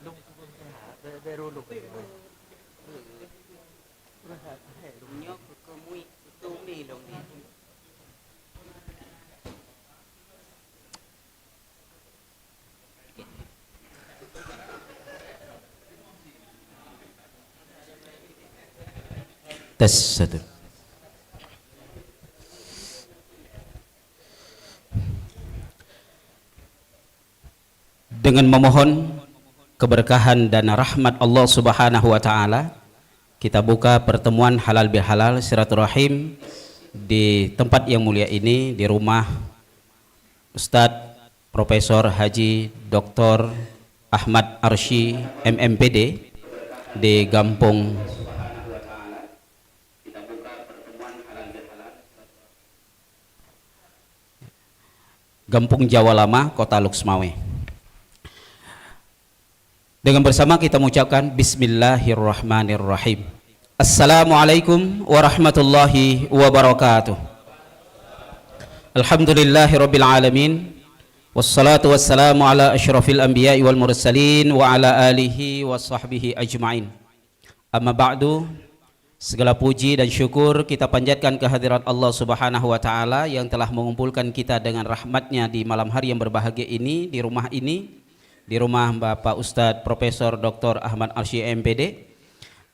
ลุงไปหาได้รู้ลุงเลยนะฮะให้ลุงnhớ có mũi tu đi luôn đi tes satu. Dengan memohon keberkahan dan rahmat Allah Subhanahu wa taala, kita buka pertemuan halal bihalal silaturahim di tempat yang mulia ini, di rumah Ustadz Profesor Haji Dr. Ahmad Arsy MMPD di Gampung Jawa Lama, Kota Luxmawe. Dengan bersama kita mengucapkan Bismillahirrahmanirrahim. Assalamualaikum warahmatullahi wabarakatuh. Alhamdulillahirabbil alamin. Wassalatu wassalamu ala asyrafil anbiya'i wal mursalin wa ala alihi wa sahbihi ajma'in. Amma ba'du. Segala puji dan syukur kita panjatkan kehadirat Allah Subhanahu wa taala yang telah mengumpulkan kita dengan rahmatnya di malam hari yang berbahagia ini, di rumah ini, di rumah Bapak Ustadz Profesor Dr. Ahmad Arsy MPD.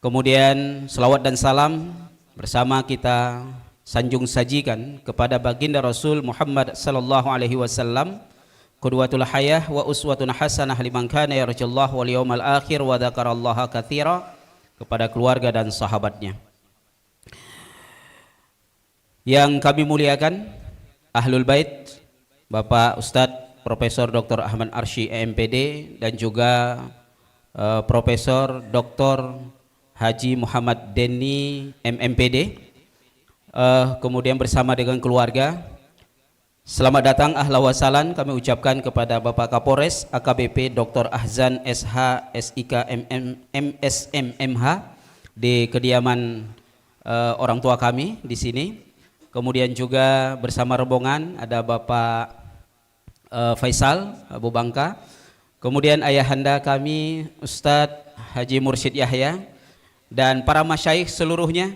Kemudian selawat dan salam bersama kita sanjung sajikan kepada baginda Rasul Muhammad sallallahu alaihi wasallam, qudwatul hayah wa uswatun hasanah liman kana yarjullaha wal yawmal akhir wa dzakarallaha katsira, kepada keluarga dan sahabatnya. Yang kami muliakan Ahlul Bait, Bapak Ustadz Profesor Dr. Ahmad Arsy MPD dan juga Profesor Dr. Haji Muhammad Denny MMPD, kemudian bersama dengan keluarga. Selamat datang, ahlan wa sahlan kami ucapkan kepada Bapak Kapolres AKBP Dr. Ahzan SH SIK MSMMH di kediaman orang tua kami di sini. Kemudian juga bersama rombongan ada Bapak Faisal Abu Bangka, kemudian ayahanda kami Ustadz Haji Mursyid Yahya dan para masyayikh seluruhnya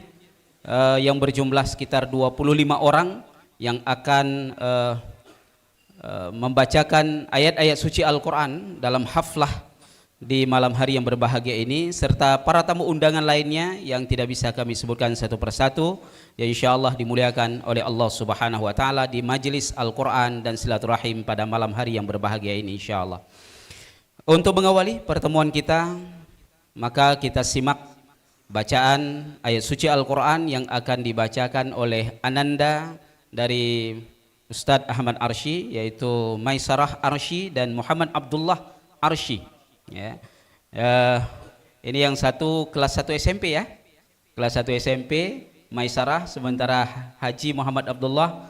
yang berjumlah sekitar 25 orang yang akan membacakan ayat-ayat suci Al-Quran dalam haflah di malam hari yang berbahagia ini, serta para tamu undangan lainnya yang tidak bisa kami sebutkan satu persatu, yang insyaallah dimuliakan oleh Allah Subhanahu wa taala di majelis Al-Quran dan silaturahim pada malam hari yang berbahagia ini insyaallah. Untuk mengawali pertemuan kita, maka kita simak bacaan ayat suci Al-Quran yang akan dibacakan oleh Ananda dari Ustadz Ahmad Arsy, yaitu Maisarah Arsy dan Muhammad Abdullah Arsy. Ya. Ini yang satu kelas 1 SMP ya, kelas 1 SMP Maisarah, sementara Haji Muhammad Abdullah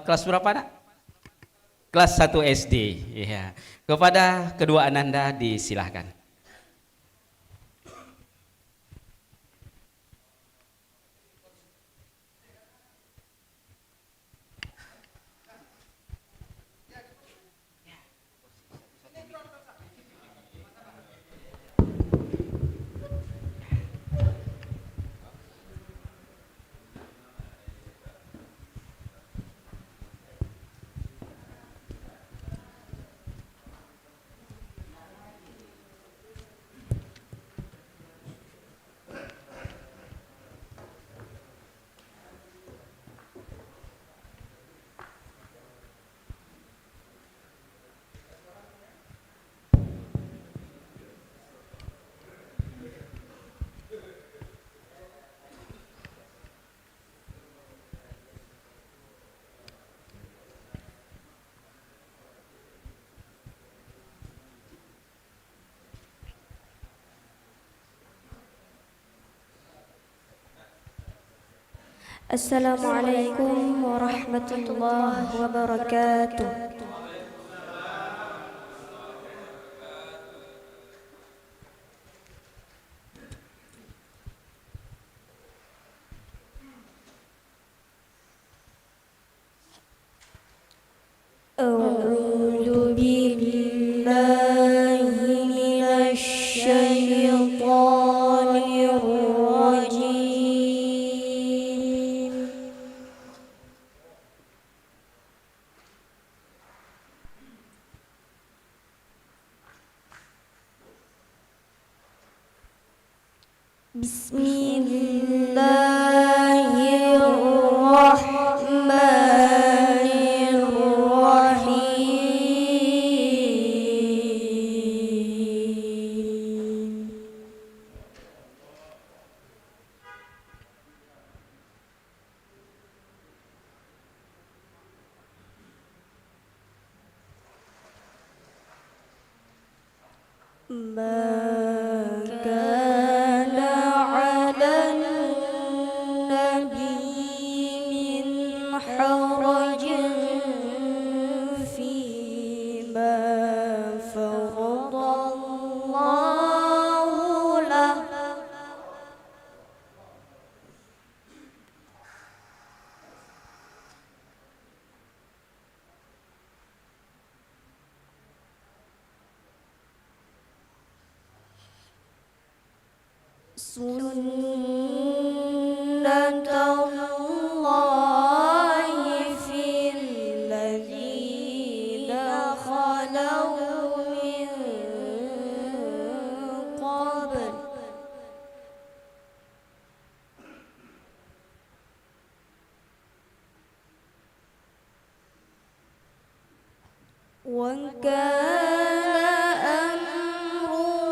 kelas berapa nak? Kelas 1 SD ya. Kepada kedua ananda disilahkan. Assalamualaikum warahmatullahi wabarakatuh. أعوذ بالله من بسم الله الرحمن الرحيم ما كان على النبي من حرج فيما فرض الله له سنة الله في الذين خلوا من قبل وكان أمر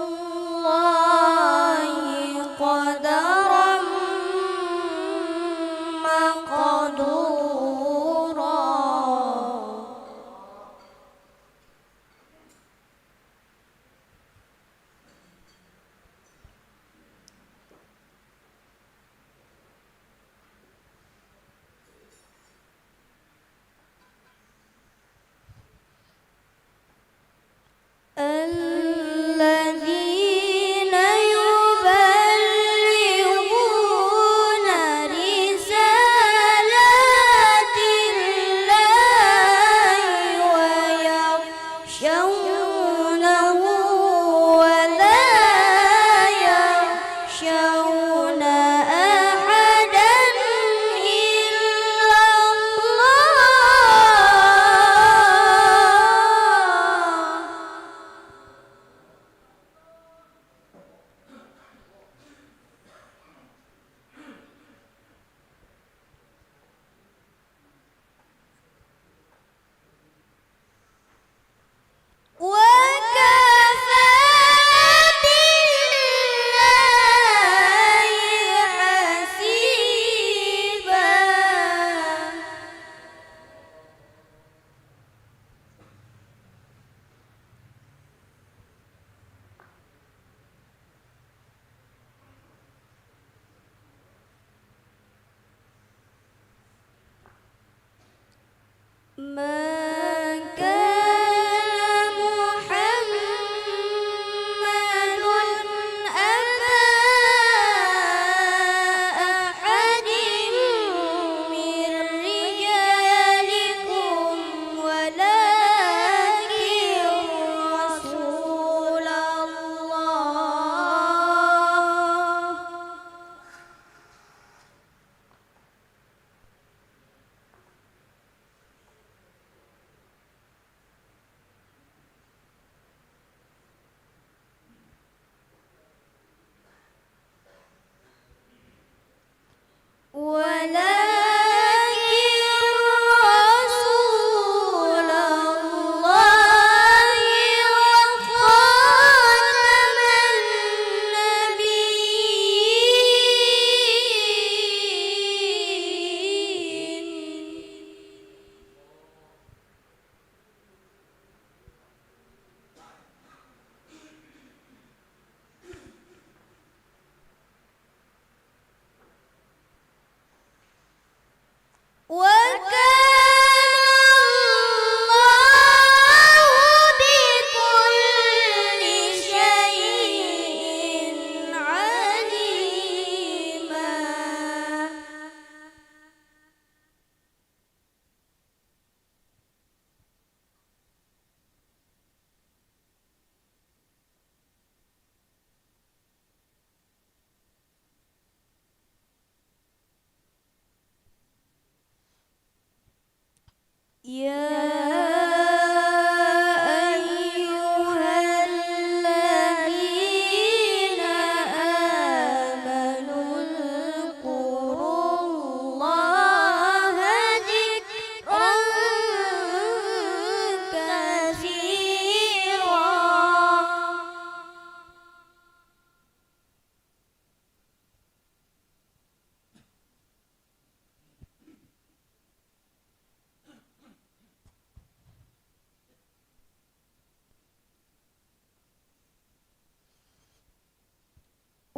الله قدرا مقدورا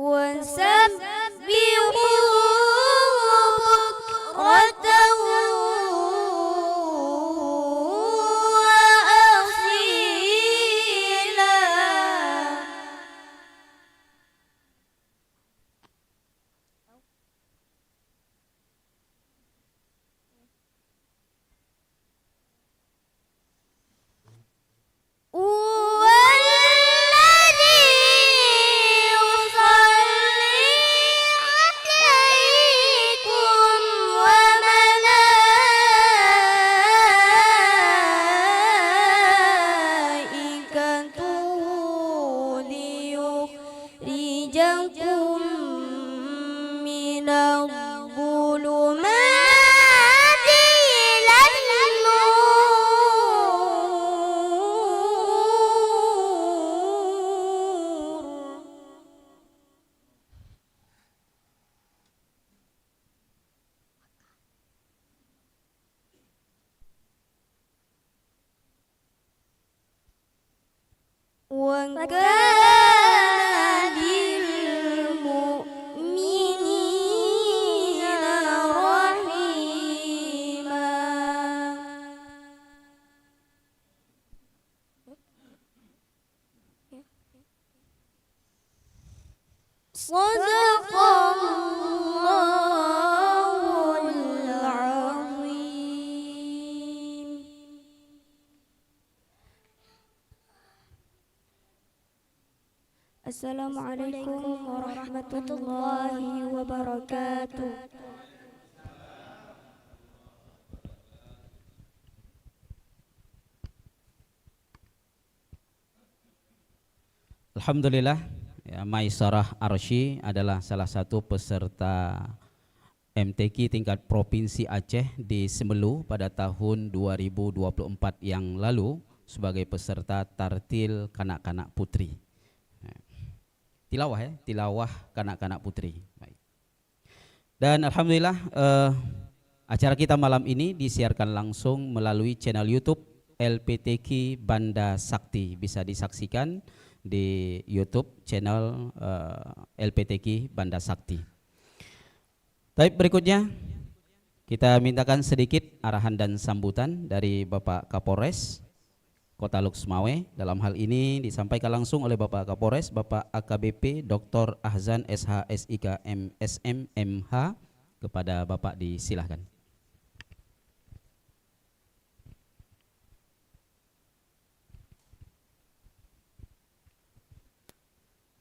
وسبحوه بكرة وأصيلا. والذي يصلي عليكم وملائكته ليخرجكم من الظلمات إلى النور. وكان بالمؤمنين رحيما. صدق الله العظيم. Assalamualaikum warahmatullahi wabarakatuh. Alhamdulillah, ya, Maisarah Arsy adalah salah satu peserta MTQ tingkat Provinsi Aceh di Semelu pada tahun 2024 yang lalu sebagai peserta tartil kanak-kanak putri. Tilawah ya, tilawah kanak-kanak putri. Baik. Dan alhamdulillah acara kita malam ini disiarkan langsung melalui channel YouTube LPTQ Banda Sakti, bisa disaksikan di YouTube channel LPTQ Banda Sakti. Baik, berikutnya kita mintakan sedikit arahan dan sambutan dari Bapak Kapolres Kota Luk Semawe. Dalam hal ini disampaikan langsung oleh Bapak Kapolres, Bapak AKBP Dr. Ahzan SH SIK MSM MH. Kepada Bapak disilahkan.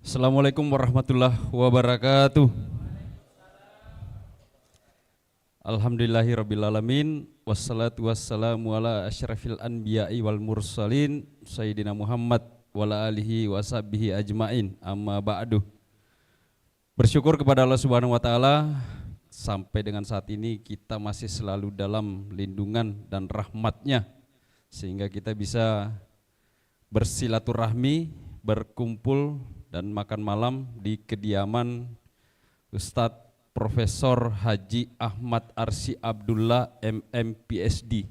Assalamualaikum warahmatullahi wabarakatuh. Alhamdulillahirrabbilalamin. Wassalatu wassalamu ala asyrafil anbiya'i wal mursalin Sayyidina Muhammad wala alihi wa sahbihi ajmain, amma ba'du. Bersyukur kepada Allah Subhanahu wa ta'ala, sampai dengan saat ini kita masih selalu dalam lindungan dan rahmatnya, sehingga kita bisa bersilaturahmi, berkumpul dan makan malam di kediaman Ustadz Profesor Haji Ahmad Arsy Abdullah MM PhD.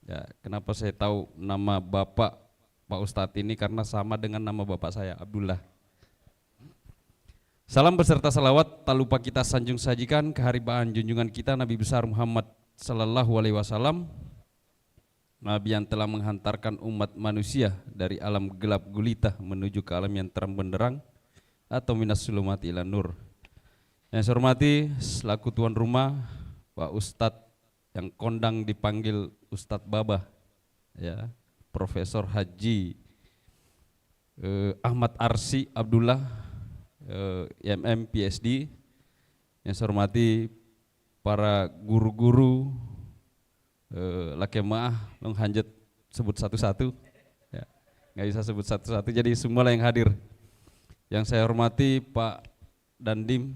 Ya, kenapa saya tahu nama Bapak Pak Ustadz ini? Karena sama dengan nama Bapak saya, Abdullah. Salam beserta salawat tak lupa kita sanjung sajikan keharibaan junjungan kita Nabi besar Muhammad sallallahu alaihi wasallam, Nabi yang telah menghantarkan umat manusia dari alam gelap gulita menuju ke alam yang terang benderang atau minas sulumati ila nur. Yang saya hormati selaku tuan rumah Pak Ustadz yang kondang dipanggil Ustadz Babah, ya, Profesor Haji Ahmad Arsy Abdullah MM PhD. Yang saya hormati para guru-guru laki maah long hanjat sebut satu-satu, ya, nggak bisa sebut satu-satu, jadi semua yang hadir. Yang saya hormati Pak Dandim,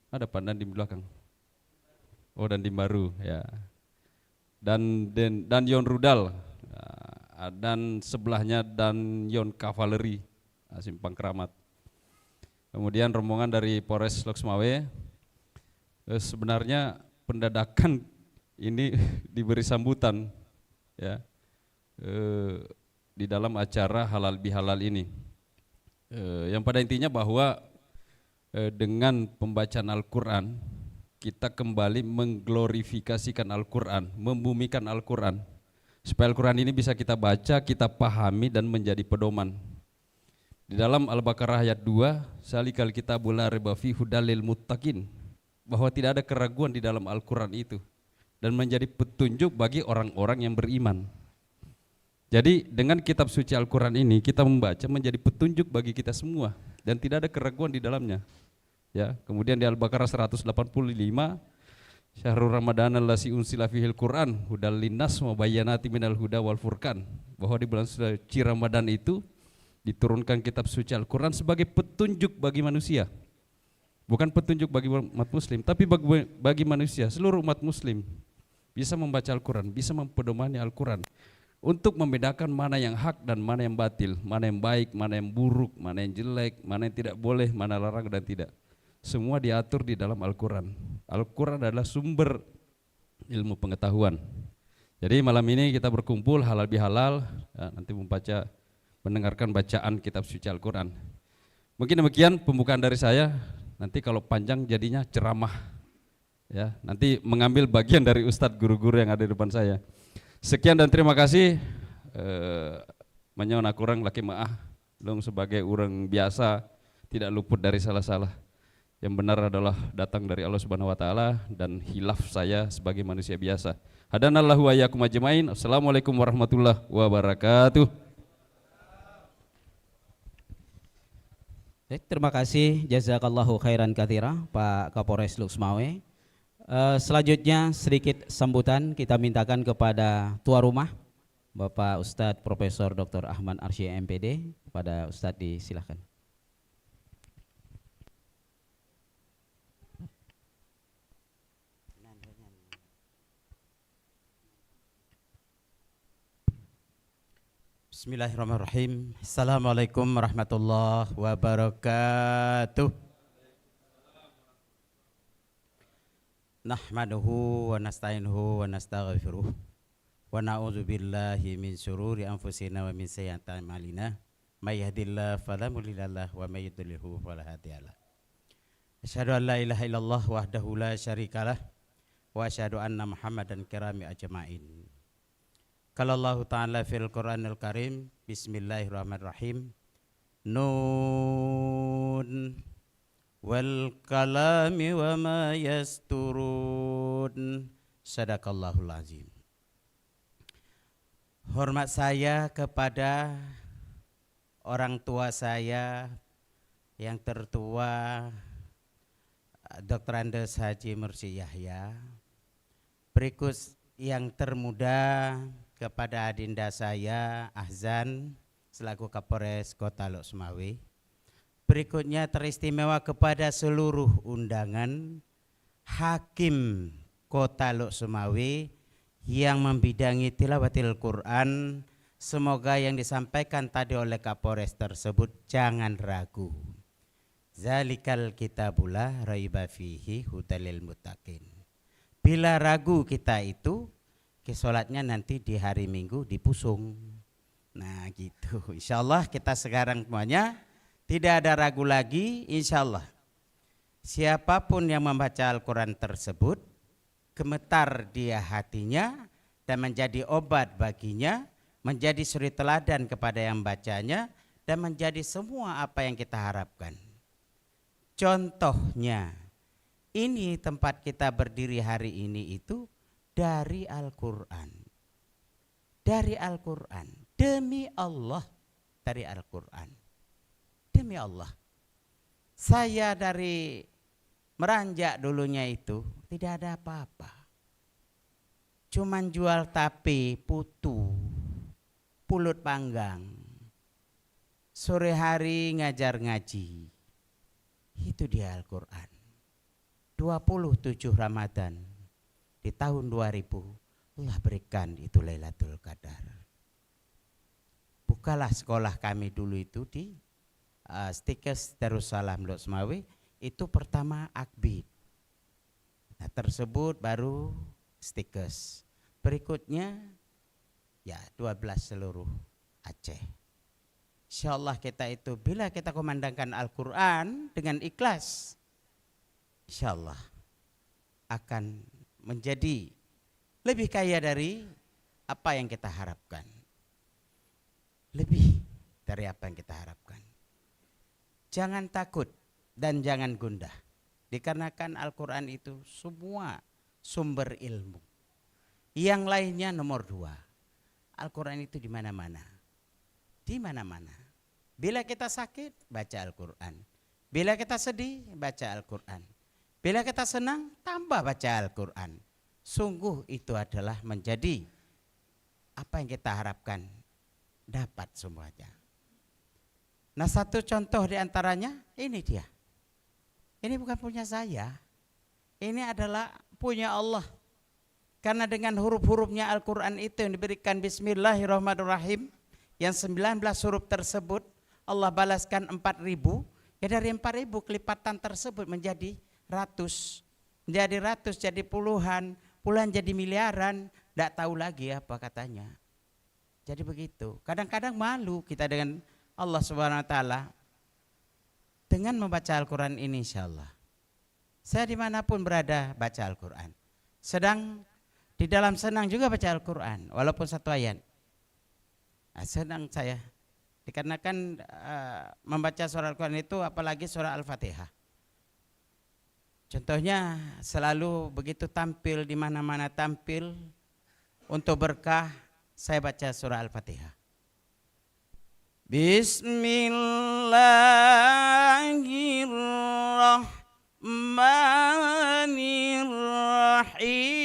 ada Pak Dandim di belakang, oh Dandim baru, ya, dan Yon Rudal, dan sebelahnya dan Yon Kavaleri Simpang Keramat. Kemudian rombongan dari Polres Lok Semawe. Sebenarnya pendadakan ini diberi sambutan, ya, di dalam acara halal bihalal ini, yang pada intinya bahwa dengan pembacaan Al-Quran kita kembali mengglorifikasikan Al-Quran, membumikan Al-Quran, supaya Al-Quran ini bisa kita baca, kita pahami dan menjadi pedoman. Di dalam Al-Baqarah ayat 2, salikal kitabul la raiba fihi hudal lil muttaqin, bahwa tidak ada keraguan di dalam Al-Quran itu dan menjadi petunjuk bagi orang-orang yang beriman. Jadi dengan kitab suci Al-Quran ini kita membaca menjadi petunjuk bagi kita semua dan tidak ada keraguan di dalamnya. Ya, kemudian di Al-Baqarah 185, Syahrul Ramadan allazi unsila fihil Quran hudal linnas wa bayyanatin minal huda wal furqan, bahwa di bulan suci Ramadan itu diturunkan kitab suci Al-Quran sebagai petunjuk bagi manusia. Bukan petunjuk bagi umat muslim, tapi bagi manusia, seluruh umat muslim bisa membaca Al-Quran, bisa mempedomani Al-Quran untuk membedakan mana yang hak dan mana yang batil, mana yang baik, mana yang buruk, mana yang jelek, mana yang tidak boleh, mana larang dan tidak. Semua diatur di dalam Al-Quran. Al-Quran adalah sumber ilmu pengetahuan. Jadi malam ini kita berkumpul halal bihalal, ya, nanti mendengarkan bacaan kitab suci Al-Quran. Mungkin demikian pembukaan dari saya. Nanti kalau panjang jadinya ceramah, ya, nanti mengambil bagian dari ustadz guru-guru yang ada di depan saya. Sekian dan terima kasih. Menyauna kurang laki maah, dong sebagai orang biasa tidak luput dari salah-salah. Yang benar adalah datang dari Allah Subhanahu wa taala dan hilaf saya sebagai manusia biasa. Hadanallahu wa iyyakum ajmain. Assalamualaikum warahmatullahi wabarakatuh. Terima kasih, jazakallahu khairan katsira Pak Kapolres Luxmawe. Selanjutnya sedikit sambutan kita mintakan kepada tuan rumah Bapak Ustadz Profesor Dr. Ahmad Arsy MPD. Kepada Ustadz disilahkan. Bismillahirrahmanirrahim. Assalamualaikum warahmatullahi wabarakatuh. Nahmaduhu wa nasta'inuhu wa nastaghfiruh wa na'udzu billahi min syururi anfusina wa min sayyiati a'malina may yahdihillahu fala mudhillalah wa may yudlilhu fala hadiyalah. Asyhadu an la ilaha illallah wahdahu la syarikalah wa asyhadu anna Muhammadan kirami ajmain. Qala Allah Ta'ala fil Qur'anil Karim, bismillahirrahmanirrahim. Nun wal kalami wa ma yasturun. Sadaqallahul azim. Hormat saya kepada orang tua saya yang tertua, Dr. Andes Haji Mursi Yahya. Berikut yang termuda kepada adinda saya Ahzan selaku Kapolres Kota Luxmawe. Berikutnya teristimewa kepada seluruh undangan Hakim Kota Luxmawe yang membidangi tilawatil Quran. Semoga yang disampaikan tadi oleh Kapolres tersebut jangan ragu. Zalikal kitabullah raiba fihi hudalil muttaqin. Bila ragu kita itu, sholatnya nanti di hari Minggu di Pusung. Nah gitu, insyaallah kita sekarang semuanya tidak ada ragu lagi, insyaallah. Siapapun yang membaca Al-Quran tersebut, gemetar dia hatinya dan menjadi obat baginya, menjadi suri teladan kepada yang bacanya dan menjadi semua apa yang kita harapkan. Contohnya, ini tempat kita berdiri hari ini itu dari Al-Quran. Dari Al-Quran. Demi Allah, dari Al-Quran. Demi Allah. Saya dari meranjak dulunya itu tidak ada apa-apa. Cuman jual tape, putu, pulut panggang. Sore hari ngajar ngaji. Itu dia Al-Quran. 27 Ramadan. Di tahun 2000 Allah berikan itu Lailatul Qadar. Bukalah sekolah kami dulu itu di Stikes Darussalam Luxmawe, itu pertama Akbid. Nah tersebut baru Stikes. Berikutnya ya 12 seluruh Aceh. Insya Allah kita itu bila kita kumandangkan Al-Quran dengan ikhlas, insya Allah akan menjadi lebih kaya dari apa yang kita harapkan. Lebih dari apa yang kita harapkan. Jangan takut dan jangan gundah. Dikarenakan Al-Quran itu semua sumber ilmu. Yang lainnya nomor 2. Al-Quran itu di mana-mana. Di mana-mana. Bila kita sakit, baca Al-Quran. Bila kita sedih, baca Al-Quran. Bila kita senang, tambah baca Al-Quran. Sungguh itu adalah menjadi apa yang kita harapkan, dapat semuanya. Nah, satu contoh diantaranya ini dia. Ini bukan punya saya. Ini adalah punya Allah. Karena dengan huruf-hurufnya Al-Quran itu yang diberikan Bismillahirrahmanirrahim, yang 19 huruf tersebut Allah balaskan 4.000. Ya dari 4.000 kelipatan tersebut menjadi ratus. Menjadi ratus, jadi puluhan, puluhan jadi miliaran. Tidak tahu lagi apa katanya. Jadi begitu. Kadang-kadang malu kita dengan Allah Subhanahu Wa Taala dengan membaca Al-Quran ini, insya Allah. Saya dimanapun berada baca Al-Quran. Sedang di dalam senang juga baca Al-Quran, walaupun satu ayat. Nah, senang saya, dikarenakan membaca surah Al-Quran itu apalagi surah Al-Fatihah. Contohnya selalu begitu tampil di mana-mana tampil untuk berkah, saya baca surah Al-Fatihah. Bismillahirrahmanirrahim.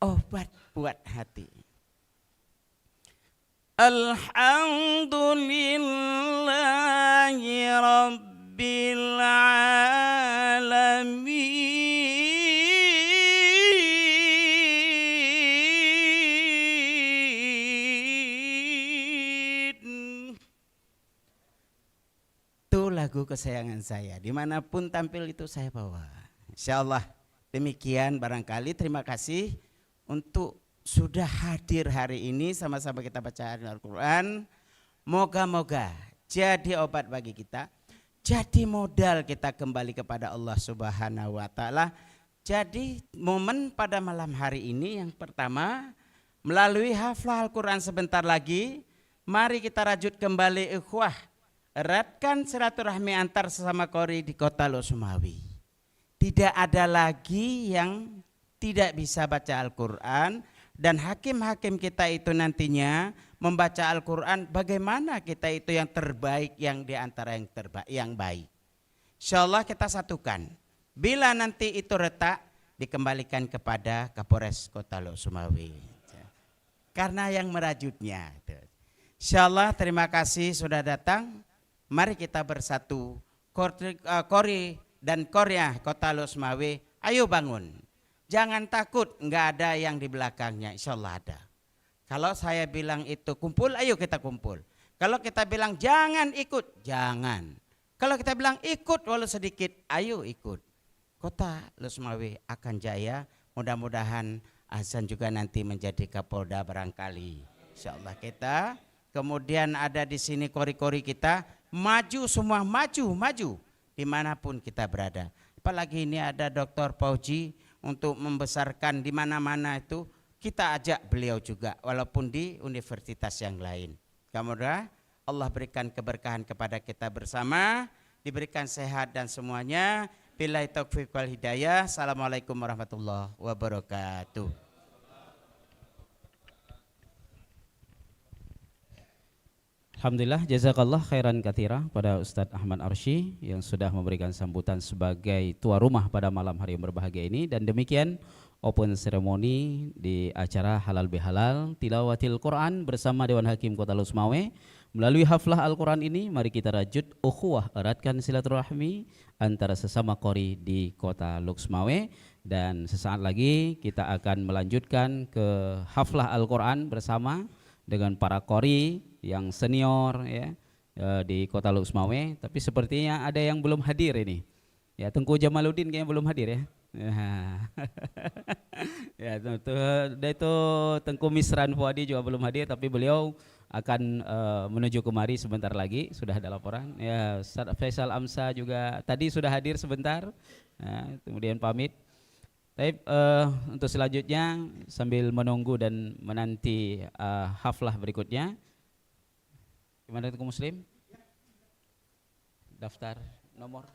Obat buat hati. Alhamdulillahi Rabbil Alamin. Itu lagu kesayangan saya. Dimanapun tampil itu saya bawa. Insya Allah demikian barangkali. Terima kasih untuk sudah hadir hari ini sama-sama kita baca Al-Quran. Moga-moga jadi obat bagi kita, jadi modal kita kembali kepada Allah Subhanahu Wa Taala. Jadi momen pada malam hari ini yang pertama melalui haflah Al-Quran sebentar lagi, mari kita rajut kembali ikhwah, eratkan silaturahmi antar sesama qori di Kota Lok Sumawi. Tidak ada lagi yang tidak bisa baca Al-Quran. Dan hakim-hakim kita itu nantinya membaca Al-Quran, bagaimana kita itu yang terbaik, yang diantara yang terbaik, yang baik. Insya Allah kita satukan. Bila nanti itu retak, dikembalikan kepada Kapolres Kota Lok Sumawi. Karena yang merajutnya. Insya Allah terima kasih sudah datang. Mari kita bersatu. Qori dan Korea Kota Lok Sumawi, ayo bangun. Jangan takut, enggak ada yang di belakangnya, insya Allah ada. Kalau saya bilang itu kumpul, ayo kita kumpul. Kalau kita bilang jangan ikut, jangan. Kalau kita bilang ikut walau sedikit, ayo ikut. Kota Lok Sumawi akan jaya, mudah-mudahan Hasan juga nanti menjadi Kapolda barangkali. Insya Allah kita, kemudian ada di sini kori-kori kita, maju semua, maju, dimanapun kita berada. Apalagi ini ada Dr. Fauji, untuk membesarkan di mana-mana itu kita ajak beliau juga walaupun di universitas yang lain. Kemudian Allah berikan keberkahan kepada kita bersama, diberikan sehat dan semuanya. Billahi taufiq wal hidayah. Assalamualaikum warahmatullahi wabarakatuh. Alhamdulillah, jazakallah khairan katsira pada Ustadz Ahmad Arsy yang sudah memberikan sambutan sebagai tuan rumah pada malam hari yang berbahagia ini. Dan demikian open ceremony di acara Halal Bihalal Tilawatil Quran bersama Dewan Hakim Kota Lok Sumawe. Melalui haflah Al-Quran ini mari kita rajut ukhuwah, eratkan silaturahmi antara sesama qori di Kota Lok Sumawe. Dan sesaat lagi kita akan melanjutkan ke haflah Al-Quran bersama dengan para qori yang senior ya, di Kota Lusmawe, tapi sepertinya ada yang belum hadir ini. Ya, Tengku Jamaluddin kayaknya belum hadir ya. Ya, itu Tengku Misran Fuadi juga belum hadir, tapi beliau akan menuju kemari sebentar lagi, sudah ada laporan. Ya, Ustaz Faisal Amsa juga tadi sudah hadir sebentar, kemudian pamit. Tapi untuk selanjutnya sambil menunggu dan menanti haflah berikutnya, gimana Tengku Muslim? Daftar nomor.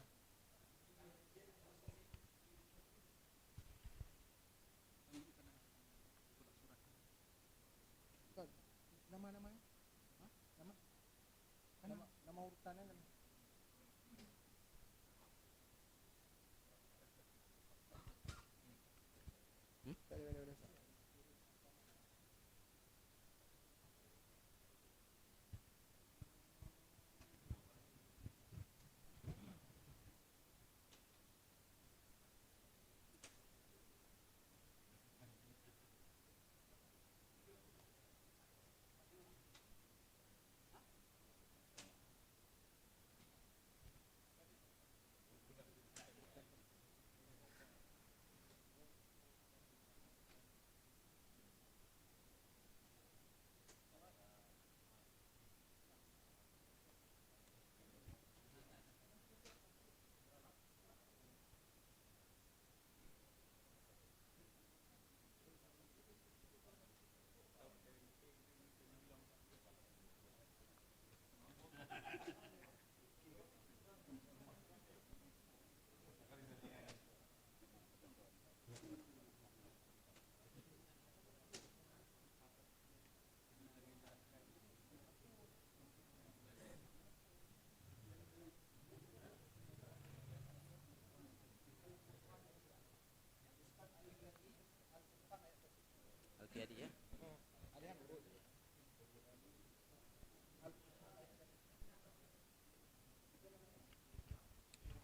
Nama urutannya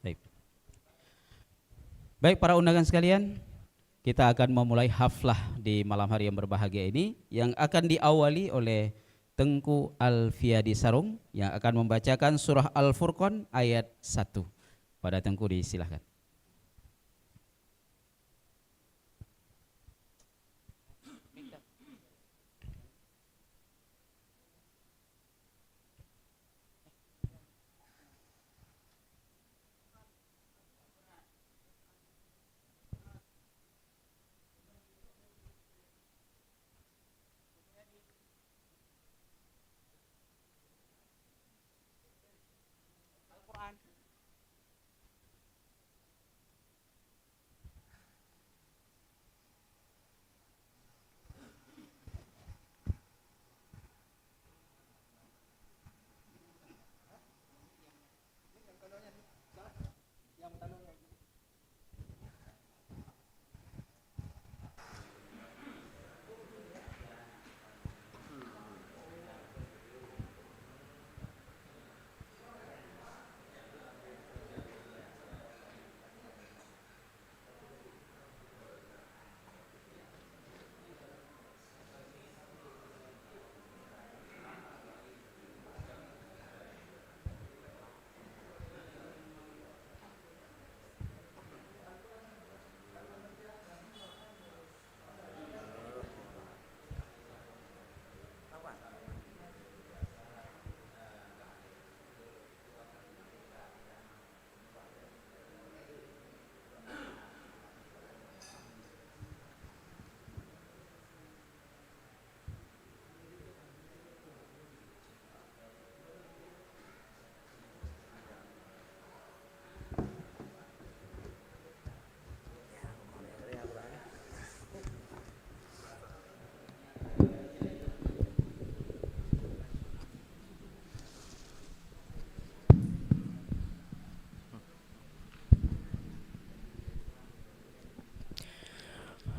Baik. Baik para undangan sekalian, kita akan memulai haflah di malam hari yang berbahagia ini yang akan diawali oleh Tengku Alfiadi Sarung yang akan membacakan surah Al-Furqan ayat 1. Pada Tengku disilahkan.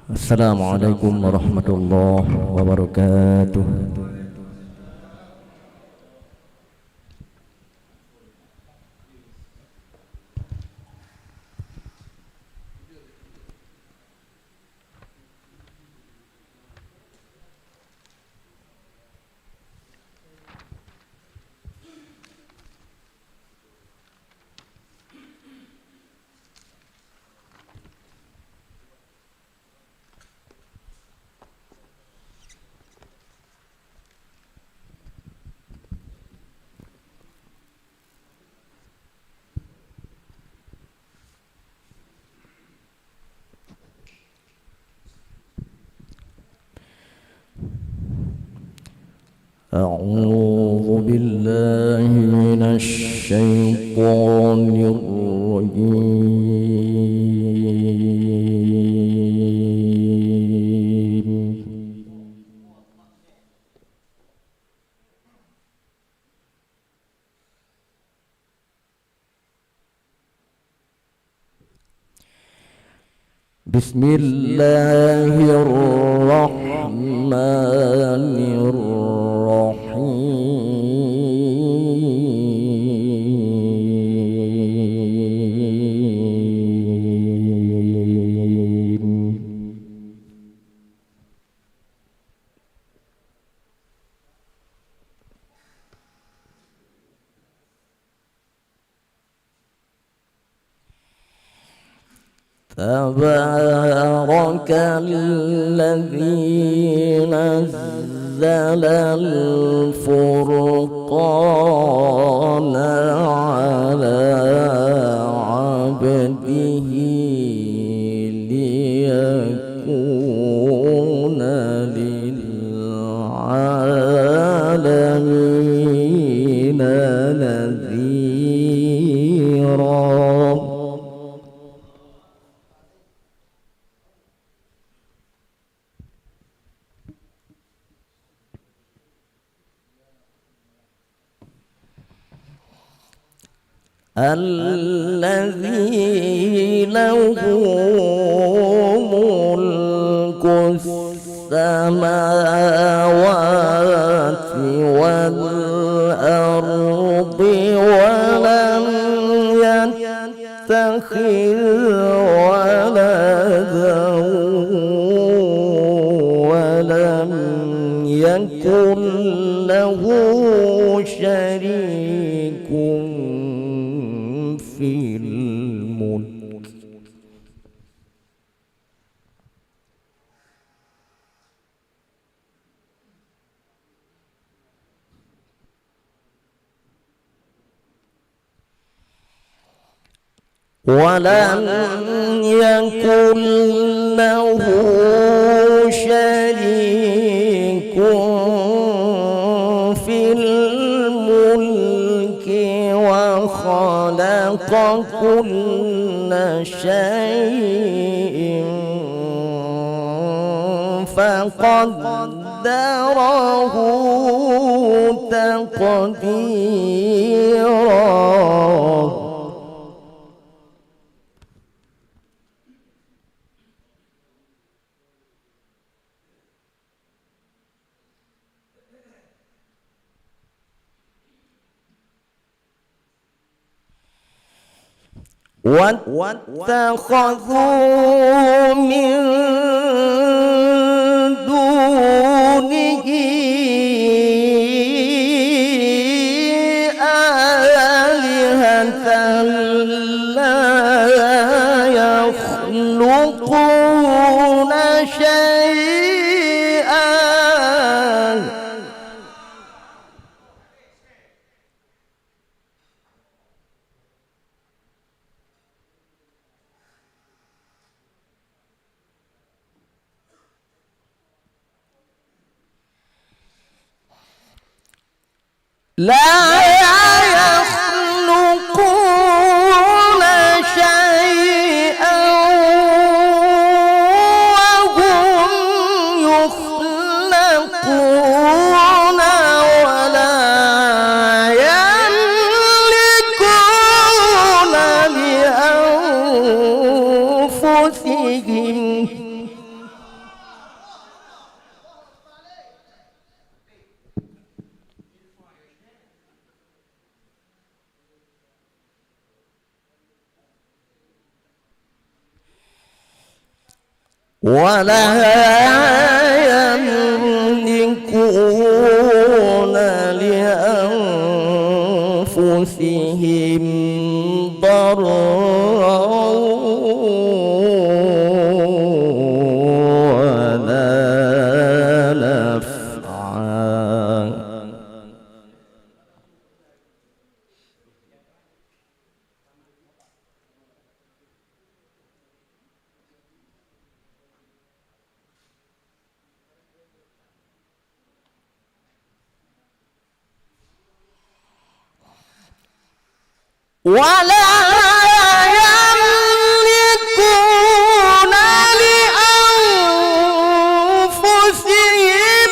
Assalamualaikum warahmatullahi wabarakatuh. أعوذ بالله من الشيطان الرجيم. بسم الله الرحمن الرحيم. تبارك الذي نزل الفرقان على عبده ليكون للعالمين نذيرا. الذي له ملك السماوات والأرض ولم يتخذ ولدا ولم يكن له شريك في الملك ولم يكن له شريك في الملك وخلق كل شيء فقدره تقديرا. واتخذوا من دونه آلهة لا يخلقون شيئا لا يخلقون شيئا وهم يخلقون ولا يملكون لأنفسهم ولا يملكون لأنفسهم ضرا ولا نفعا. ولا يملكون لأنفسهم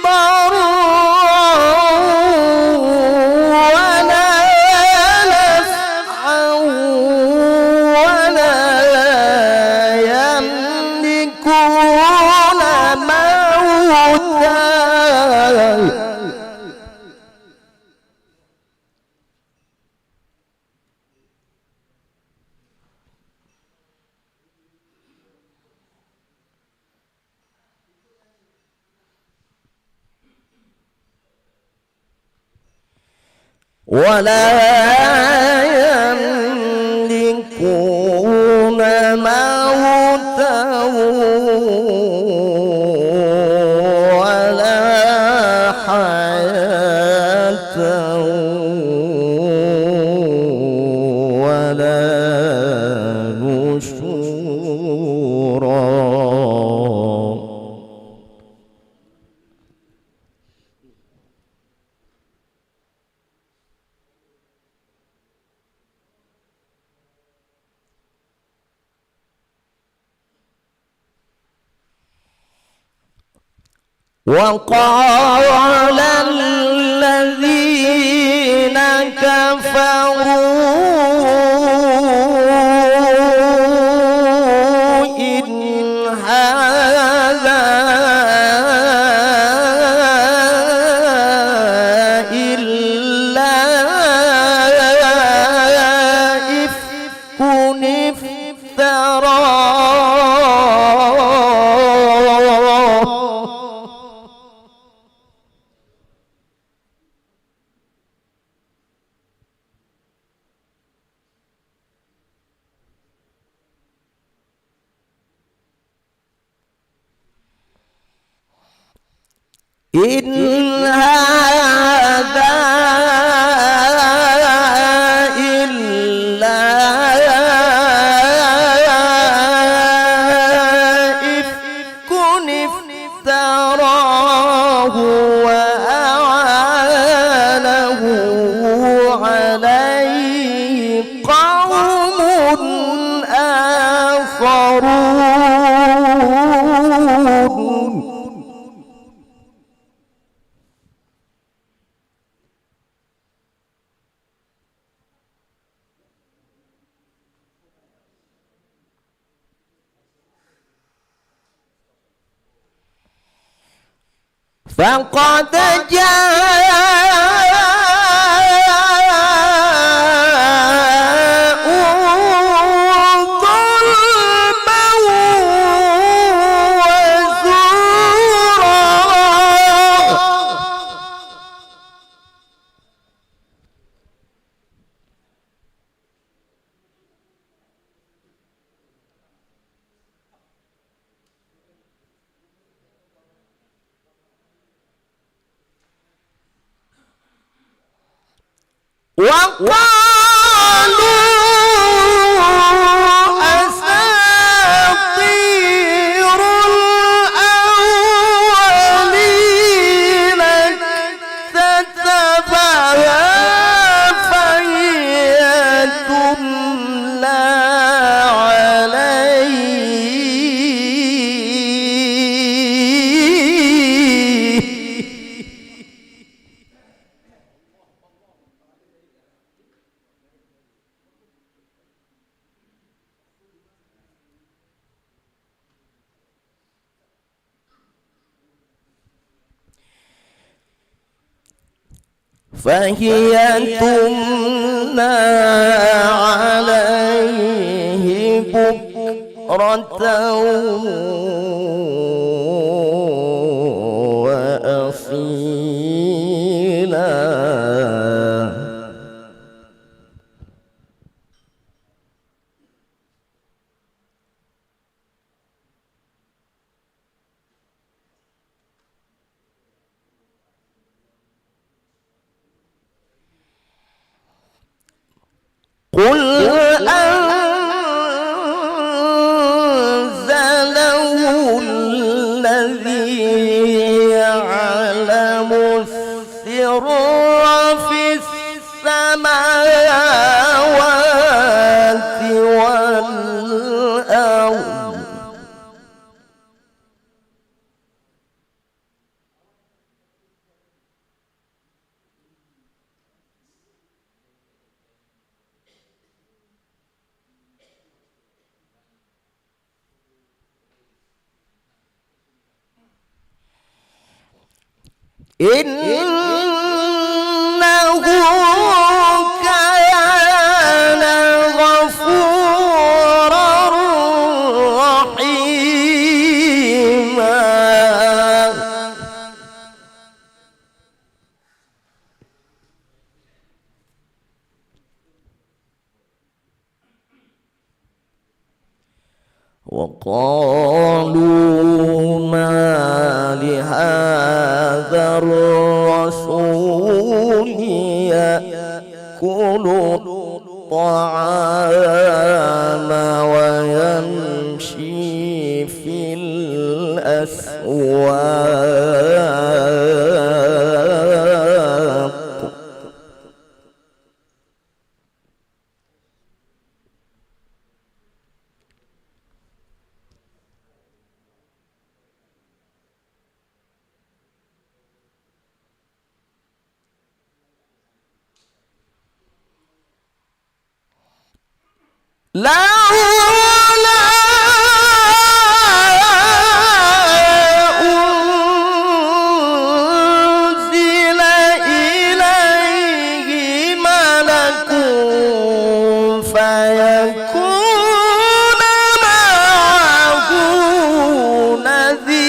ضرا ولا نفعا ولا يملكون موتا ولا يملكون موتا ولا حياة ولا نشورا وقال الذين كفروا إن هذا إلا إفك افتراه إن هذا إلا إفك افتراه وأعانه عليه قوم آخرون فقد جاءوا ظلما وزورا وقالوا أساطير الأولين اكتتبها فهي تملى عليه فهي تملى عليه بكرة وأصيلا قل أنزله الذي يعلم السر في السماوات السماوات والأرض إنه كان غفورا رحيما وقالوا ما لهذا الرسول يأكل الطعام ويمشي في الأسواق لولا أنزل إليه ملك فيكون معه نذيرا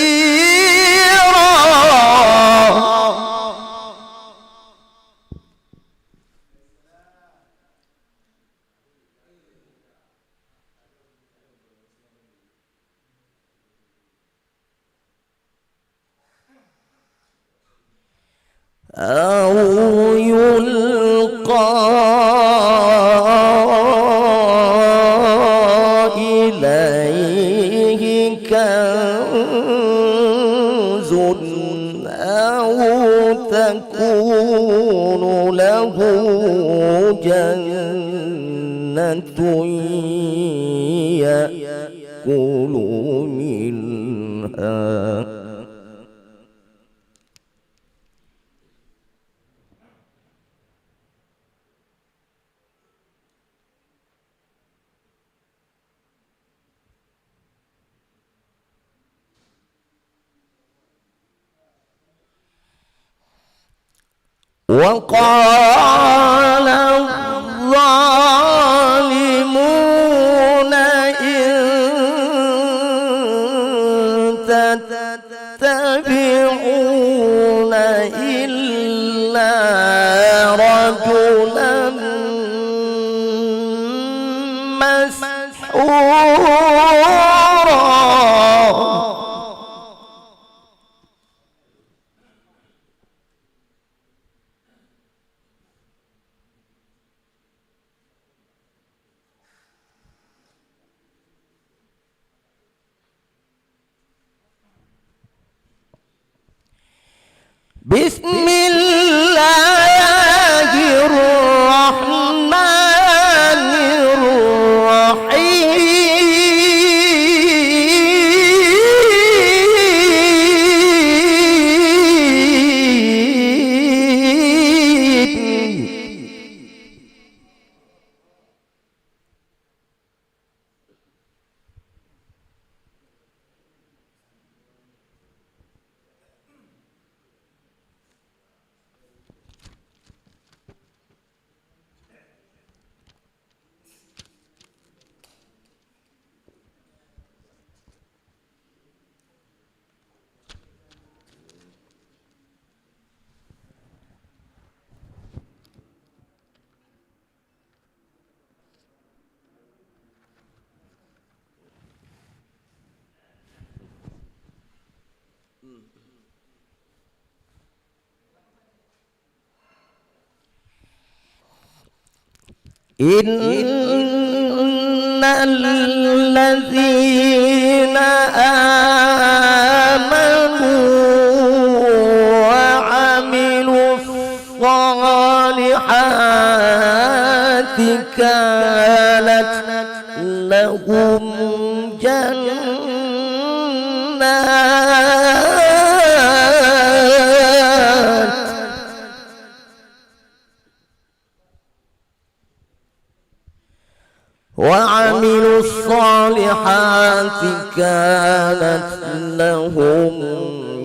أو يلقى إليه كنز أو تكون له جنة يأكل منها وقال الظالمون إن تتبعون إلا رجلا مسحورا بسم الله الرحمن الرحيم إن الذين آمنوا وعملوا الصالحات لهم جنات وعملوا الصالحات كانت لهم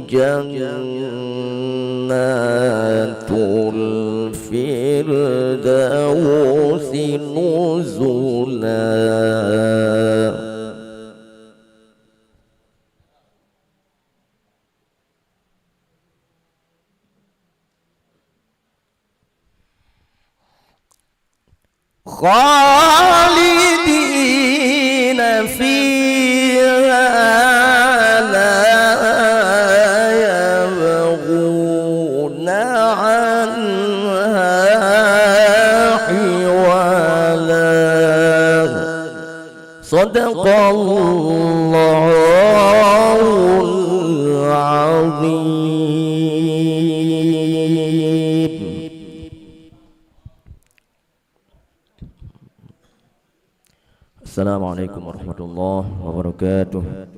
جنات الفردوس نزلا. خالدين فيها لا يبغون عنها حولا. صدق الله العظيم. Assalamualaikum warahmatullahi wabarakatuh.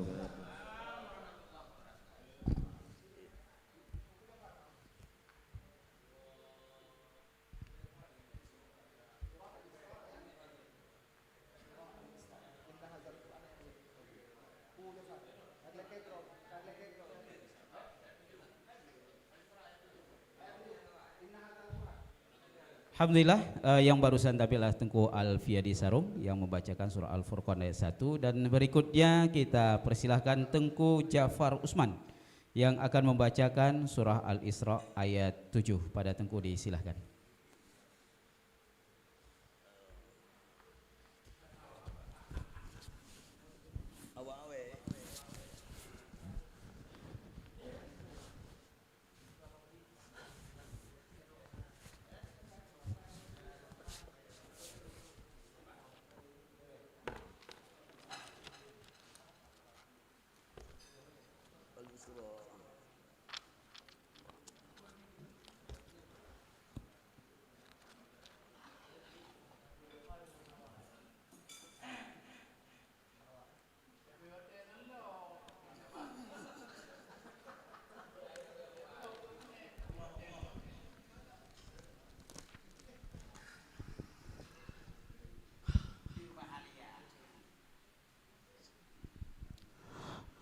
Alhamdulillah, yang barusan tampil adalah Tengku Alfiadi Sarung yang membacakan surah Al-Furqan ayat 1, dan berikutnya kita persilahkan Tengku Jafar Usman yang akan membacakan surah Al-Isra ayat 7. Pada Tengku disilahkan.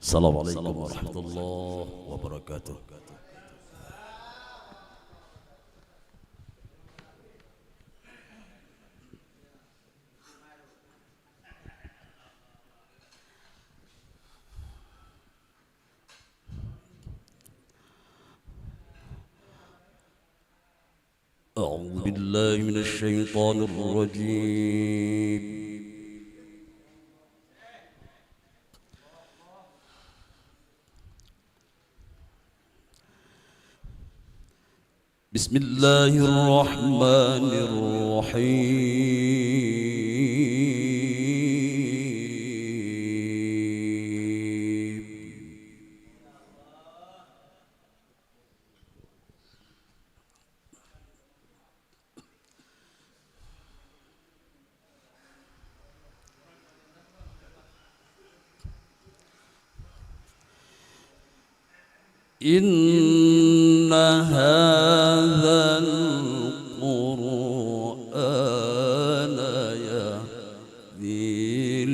Assalamualaikum warahmatullahi wabarakatuh. أعوذ بالله من الشيطان الرجيم. بسم الله الرحمن الرحيم. إن هذا القرآن يهدي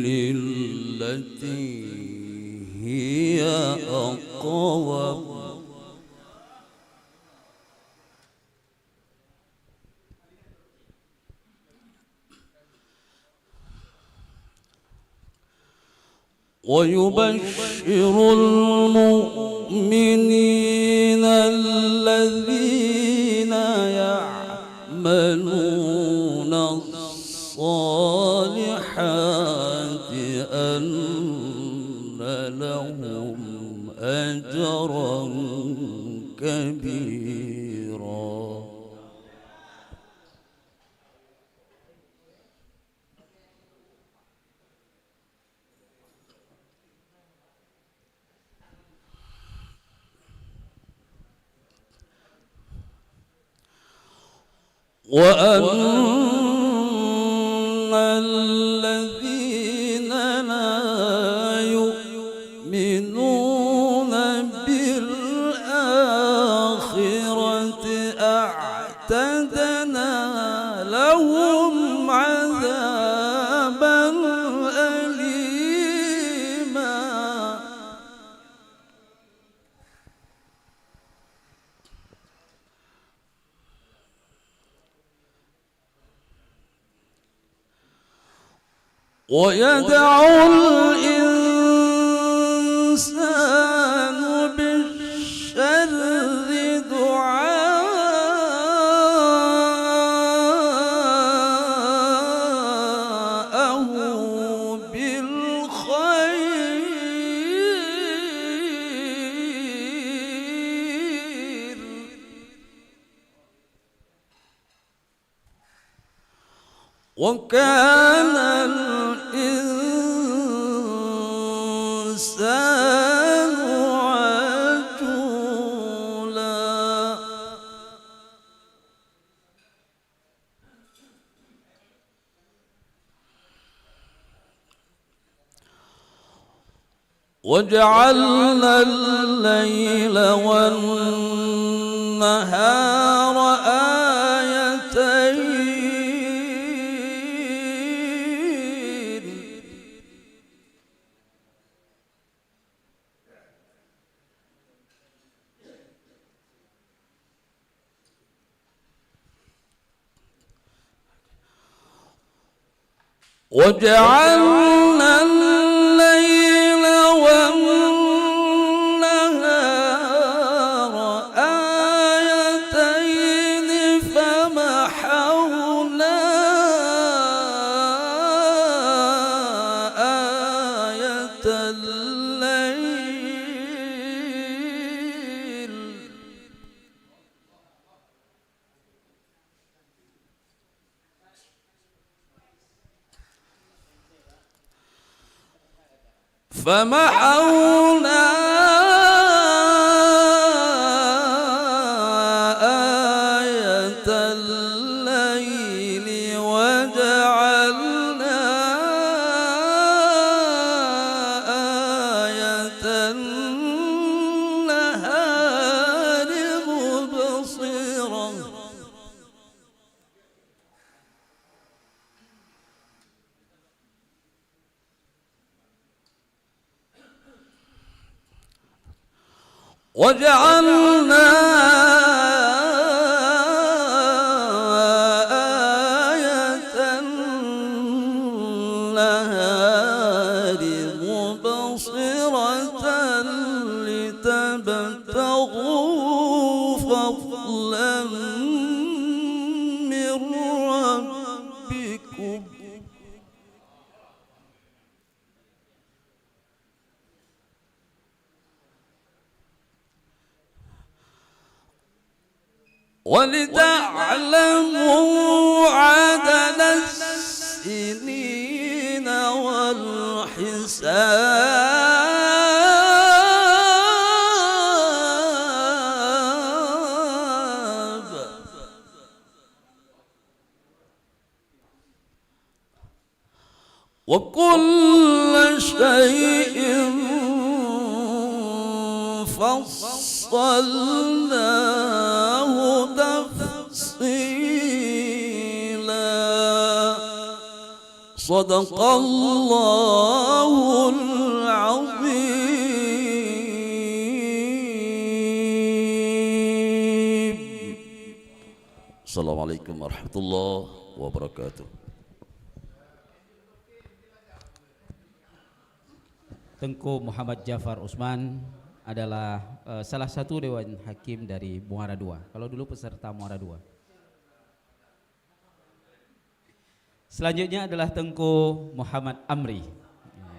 للتي هي أقوم. ويبشر المؤمنين الذين يعملون الصالحات أن لهم أجرا كبيرا. وأن الذين أعتدنا لهم عذابا أليما ويدعو الإنسان بالشر دعاءه بالخير وكان الإنسان عجولا وجعلنا الليل والنهار آيتين وجعلنا الليل والنهار آيتين فمحونا آية الليل فمحونا آية الليل وجعلنا آية النهار مبصرة وجعلنا آية النهار مبصرة لتبتغوا فضلا من ربكم ولتعلموا عدد السنين والحساب وكل شيء فصلناه تفصيلا صدق الله العظيم. السلام عليكم ورحمة الله وبركاته. Tengku Muhammad Jafar Usman adalah salah satu Dewan Hakim dari Muara II. Kalau dulu peserta Muara II. Selanjutnya adalah Tengku Muhammad Amri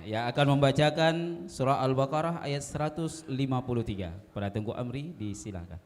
yang akan membacakan surah Al-Baqarah ayat 153. Pada Tengku Amri disilakan.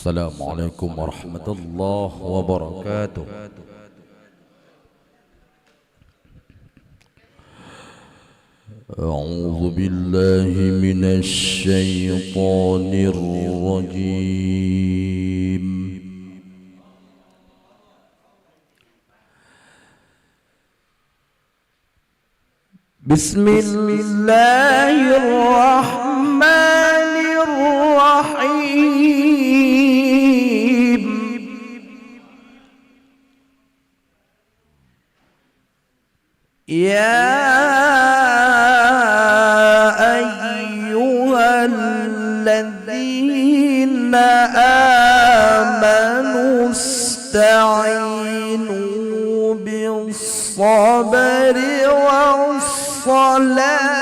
السلام عليكم ورحمة الله وبركاته. أعوذ بالله من الشيطان الرجيم. بسم الله الرحمن الرحيم. يا أيها الذين آمنوا استعينوا بالصبر والصلاة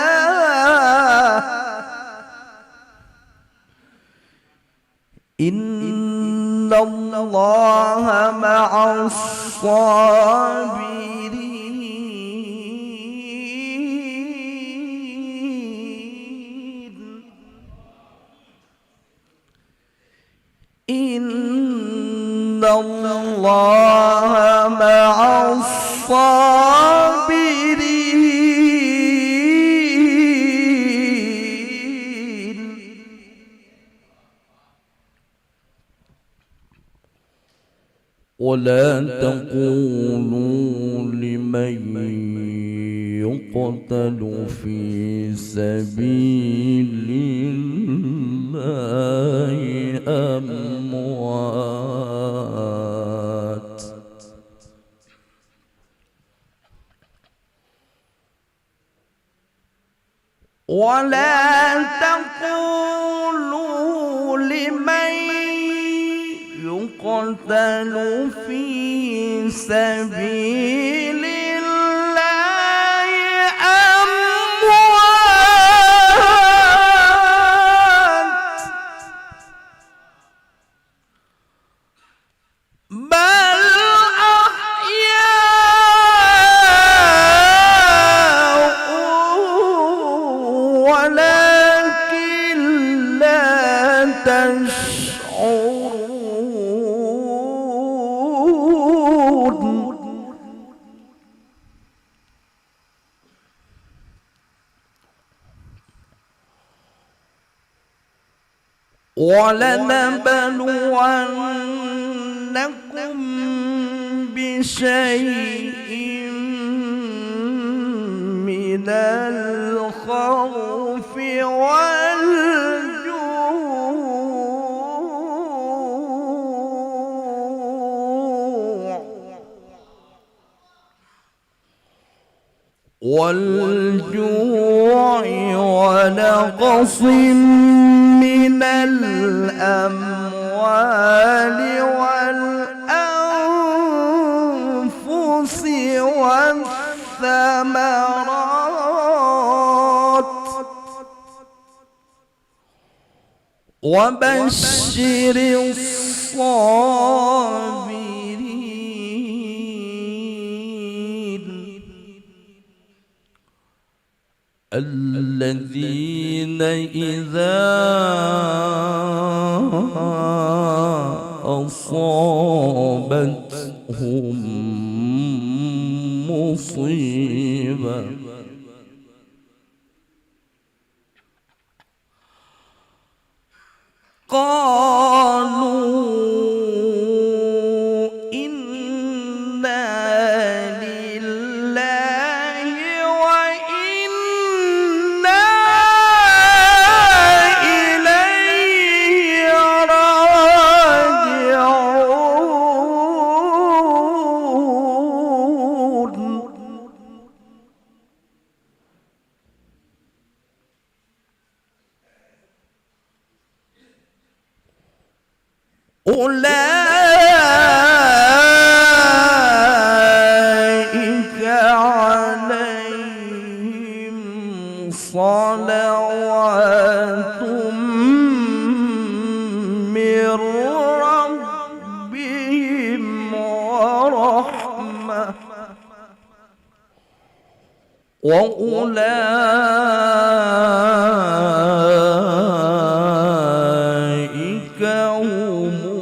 إن الله مع الصابرين. إن الله مع الصابرين. ولا تقولوا لمن يقتل في سبيل الله أموات ولا تقولوا لمن يقتل في سبيل الله أموات بل أحياء ولكن لا تشعرون. ولنبلونكم بشيء من الخوف والجوع ونقص من الأموال والأنفس والثمرات وبشر الصابرين الذين إذا أصابتهم مصيبة قالوا إنا لله وإنا إليه راجعون. أولئك عليهم صلوات من ربهم ورحمة وأولئك هم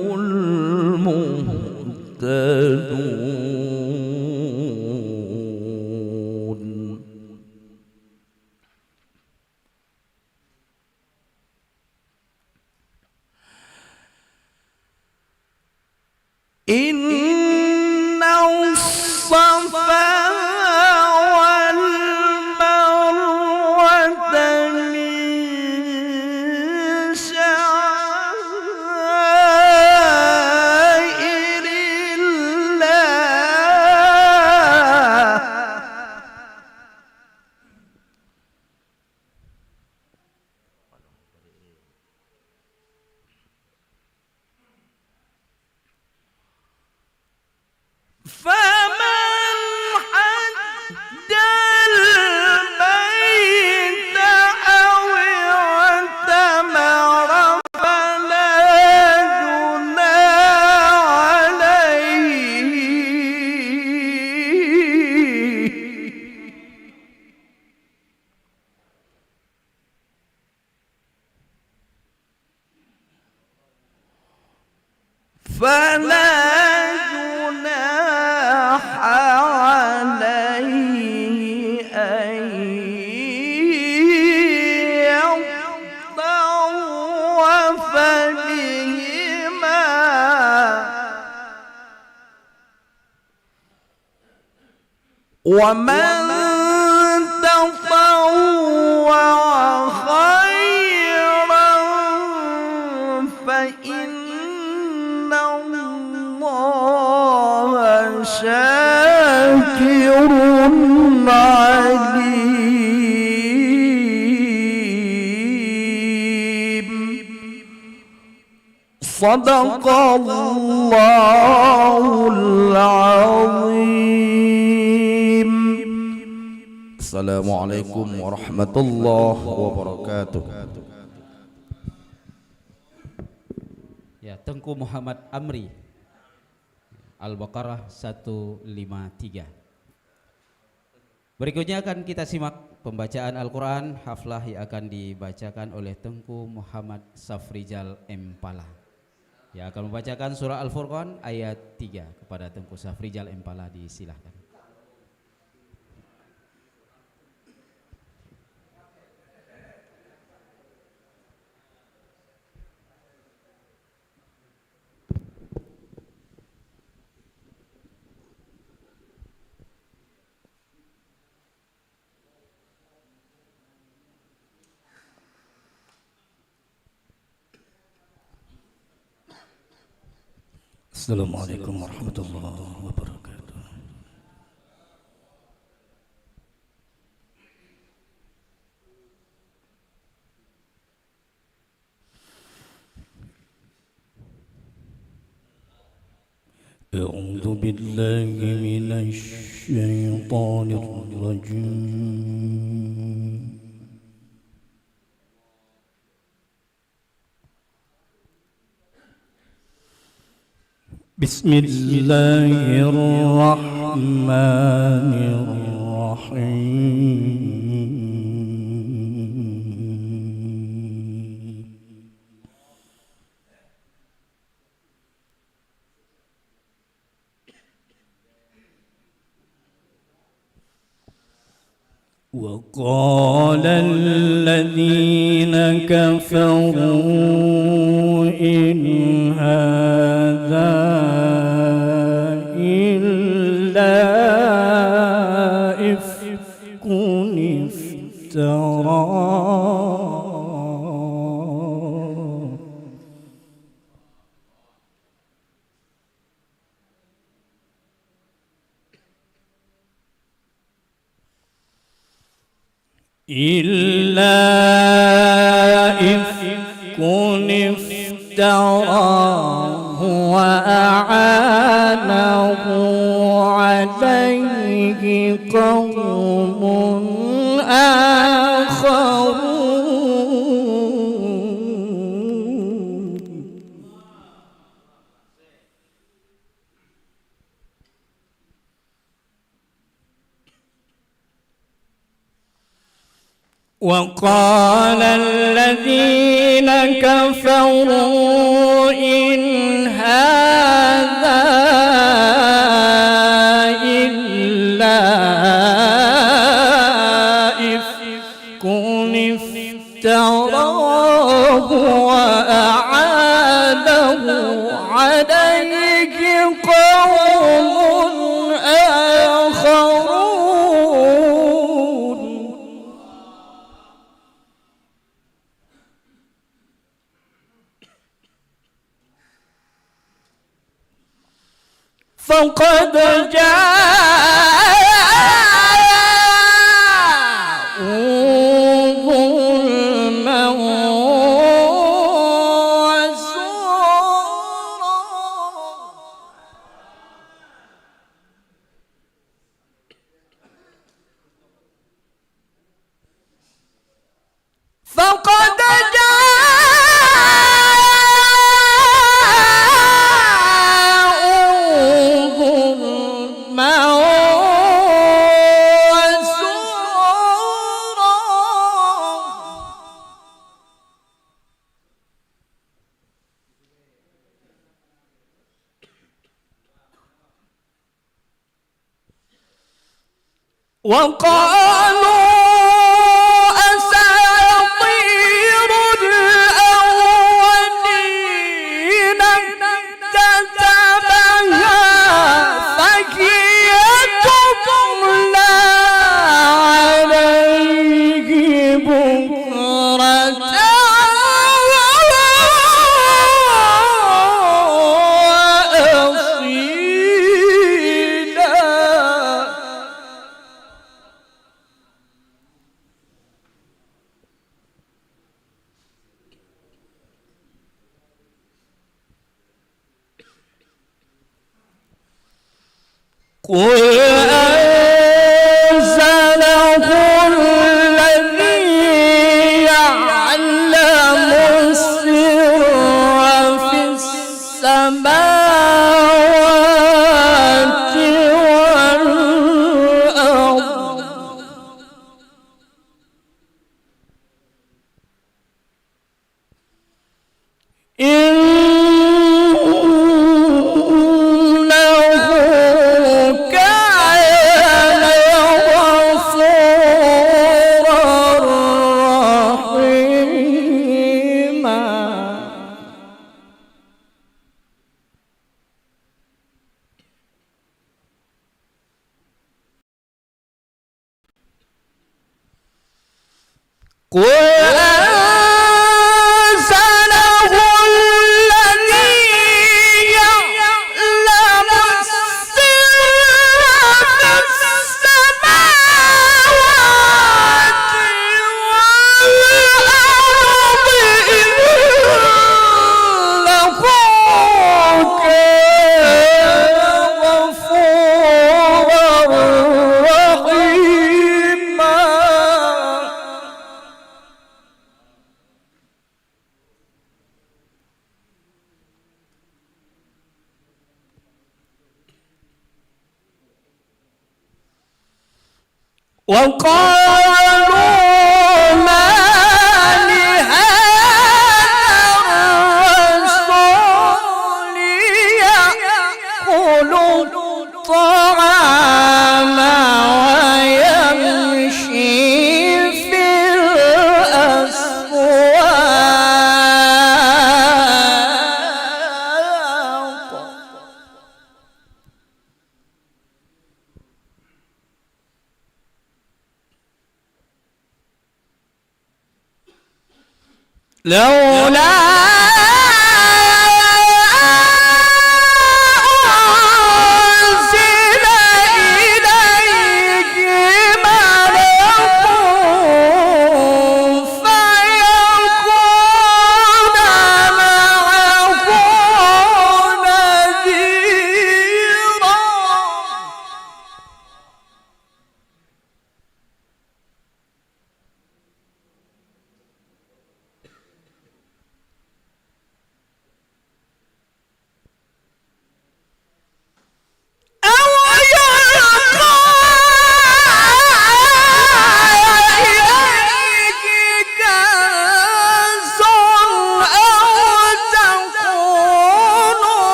فلا جناح عليه أن يطوف بهما ومن تطوع خيرا فإن الله شاكر عليم صدق الله العظيم. Assalamualaikum warahmatullahi wabarakatuh. Ya, Tengku Muhammad Amri, Al-Baqarah 153. Berikutnya akan kita simak pembacaan Al-Quran haflah yang akan dibacakan oleh Tengku Muhammad Safrijal Empala. Yang akan membacakan surah Al-Furqan ayat 3 kepada Tengku Safrijal Empala, disilahkan. Assalamualaikum warahmatullahi wabarakatuh. A'udzu billahi minasy syaithanir rajim. Bismillahirrahmanirrahim. وقال الذين كفروا إن هذا إلا إفك افتراه إلا إفك افتراه وأعانه عليه قوم آخرون وقال الذين كفروا إن هذا إلا إفك افتراه وأعانه عليه قوم آخرون فقد جاءوا وقالوا أساطير الأولين كتبها فهي تتلى عليه بكرة قل أنزله الذي يعلم السر في السماوات والأرض قل أنزله الذي يعلم السر في السماوات والأرض إنه كان غفورا رحيما وقالوا ما لهذا الرسول يأكل الطعام ويمشي في الأسواق لولا أنزل إليه ملك فيكون معه نذيرا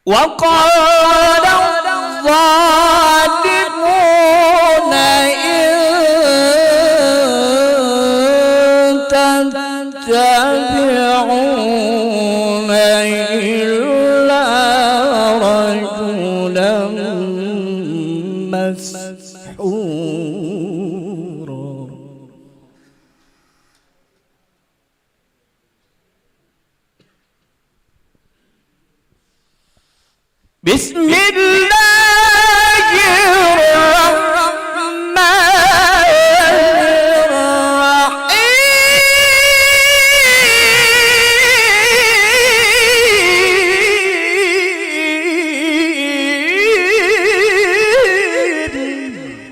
وقال الظالمون إن تتبعون إلا رجلا مسحورا بسم الله الرحمن الرحيم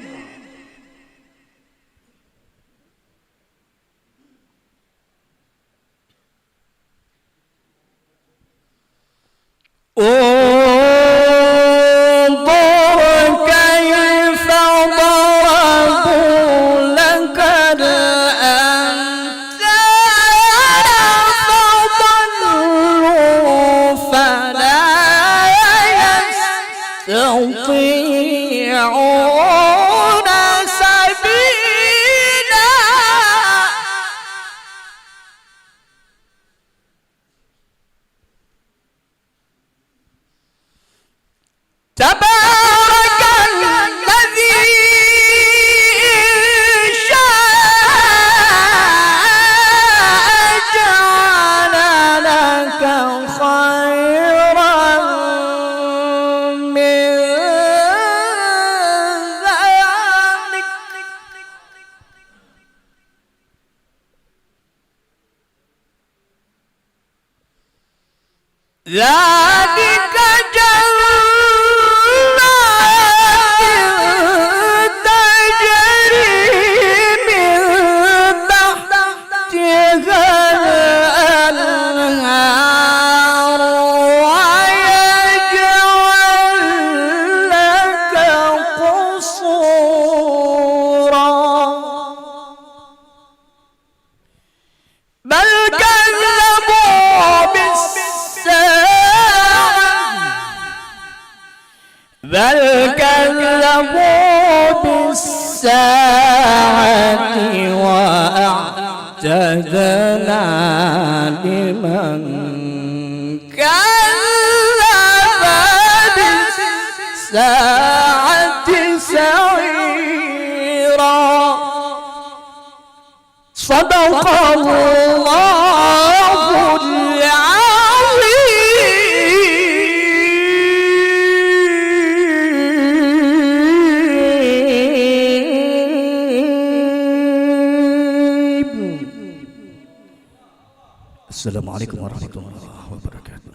يستطيعون سبيلا تبارك الذي شاء جعل لك خيرا من ذلك ذلك جنات تجري من تحتها الأنهار ويجعل لك قصورا بل كذبوا بالساعة وأعتدنا لمن كذب بالساعة سعيرا صدق الله السلام عليكم ورحمة الله وبركاته.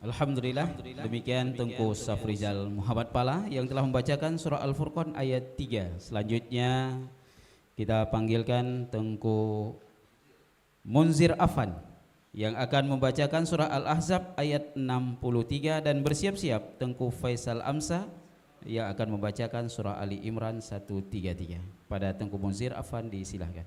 Alhamdulillah, demikian Tengku Safrizal Muhammad Pala yang telah membacakan surah Al-Furqan ayat 3. Selanjutnya kita panggilkan Tengku Munzir Afan yang akan membacakan surah Al-Ahzab ayat 63, dan bersiap-siap Tengku Faisal Amsa yang akan membacakan surah Ali Imran 133. Pada Tengku Munzir Afan disilahkan.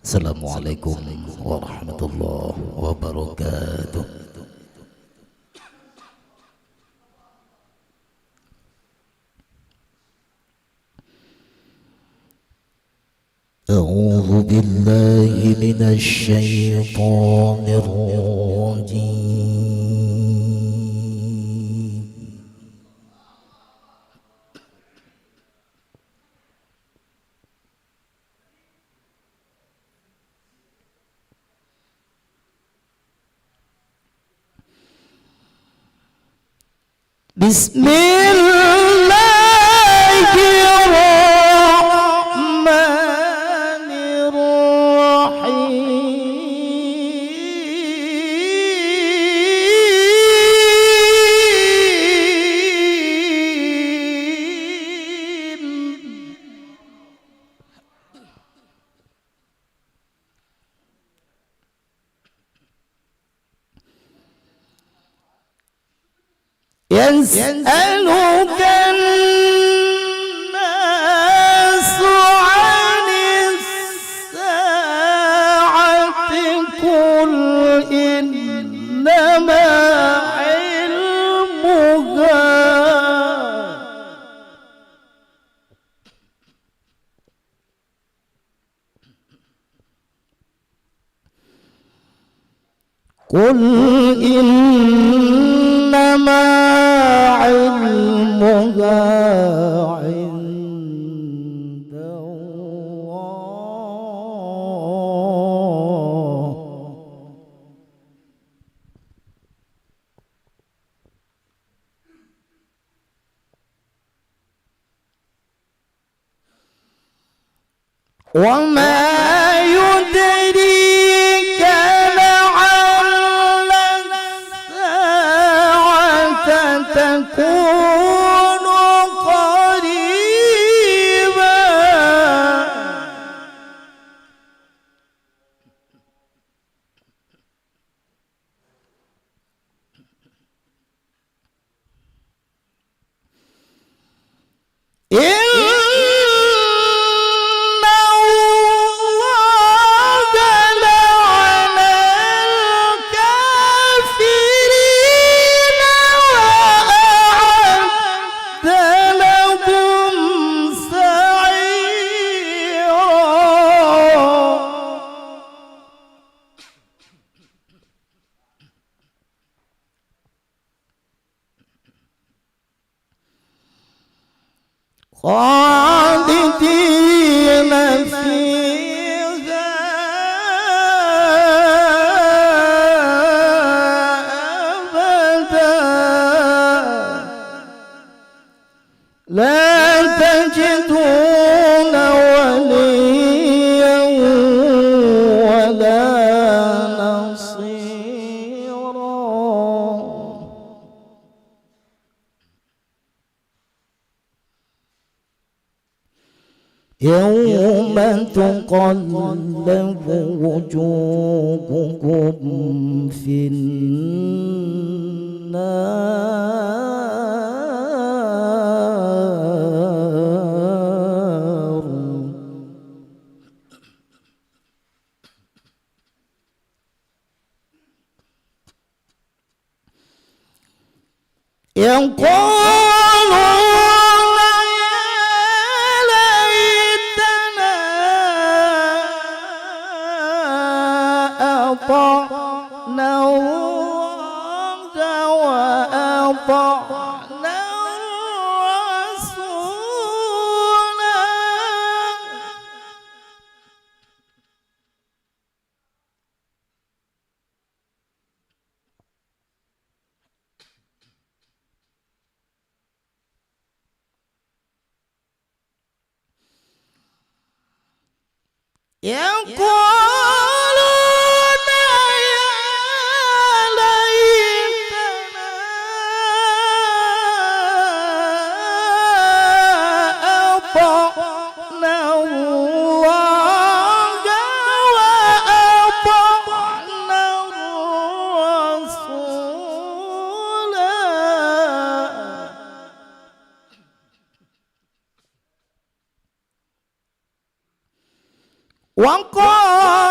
Assalamualaikum warahmatullahi wabarakatuh. أعوذ بالله من الشيطان الرجيم. بسم الله الرحمن الرحيم. يسألك الناس عن الساعة قل إنما علمها قل إنما علمها وما يدريك لعل الساعة تكون قريبا خالدين فيها أبدا لا تجدون وليا ولا نصيرا يوم تقلب وجوهكم في النار يقولون يا ليتنا أطعنا الله وأطعنا الرسول يقولون يا ليتنا أطعنا الله وأطعنا الرسول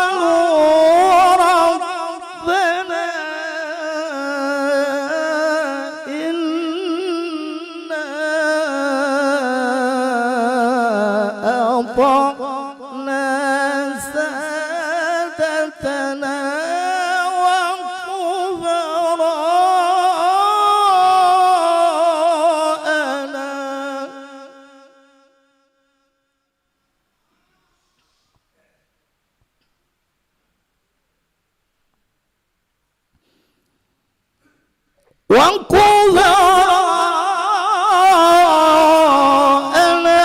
وقالوا ربنا إنا أطعنا سادتنا وكبراءنا وكبراءنا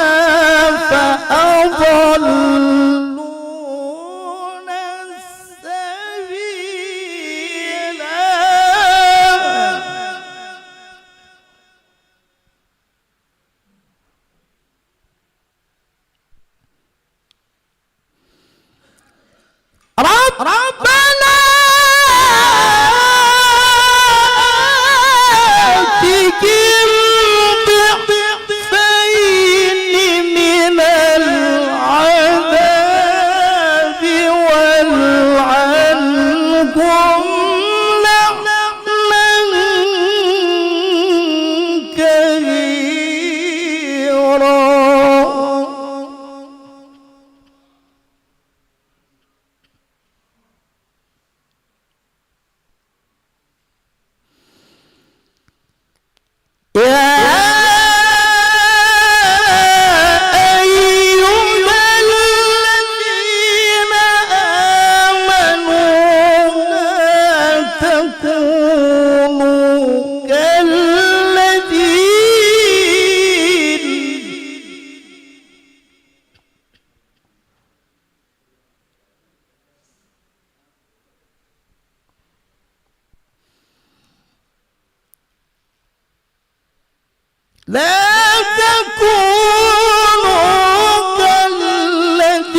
فأضلون السبيل ربنا آتهم ضعفين من العذاب والعنهم لعنا كبيرا يا أيها الذين آمنوا لا تكونوا كالذين لا تكونوا كالذين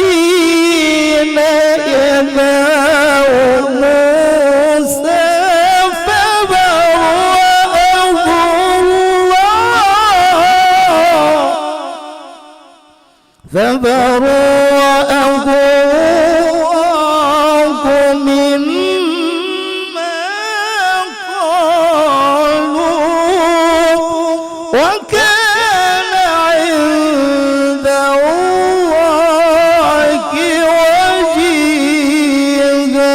يدعون موسى فبرأه الله مما قالوا وكان عند الله وجيها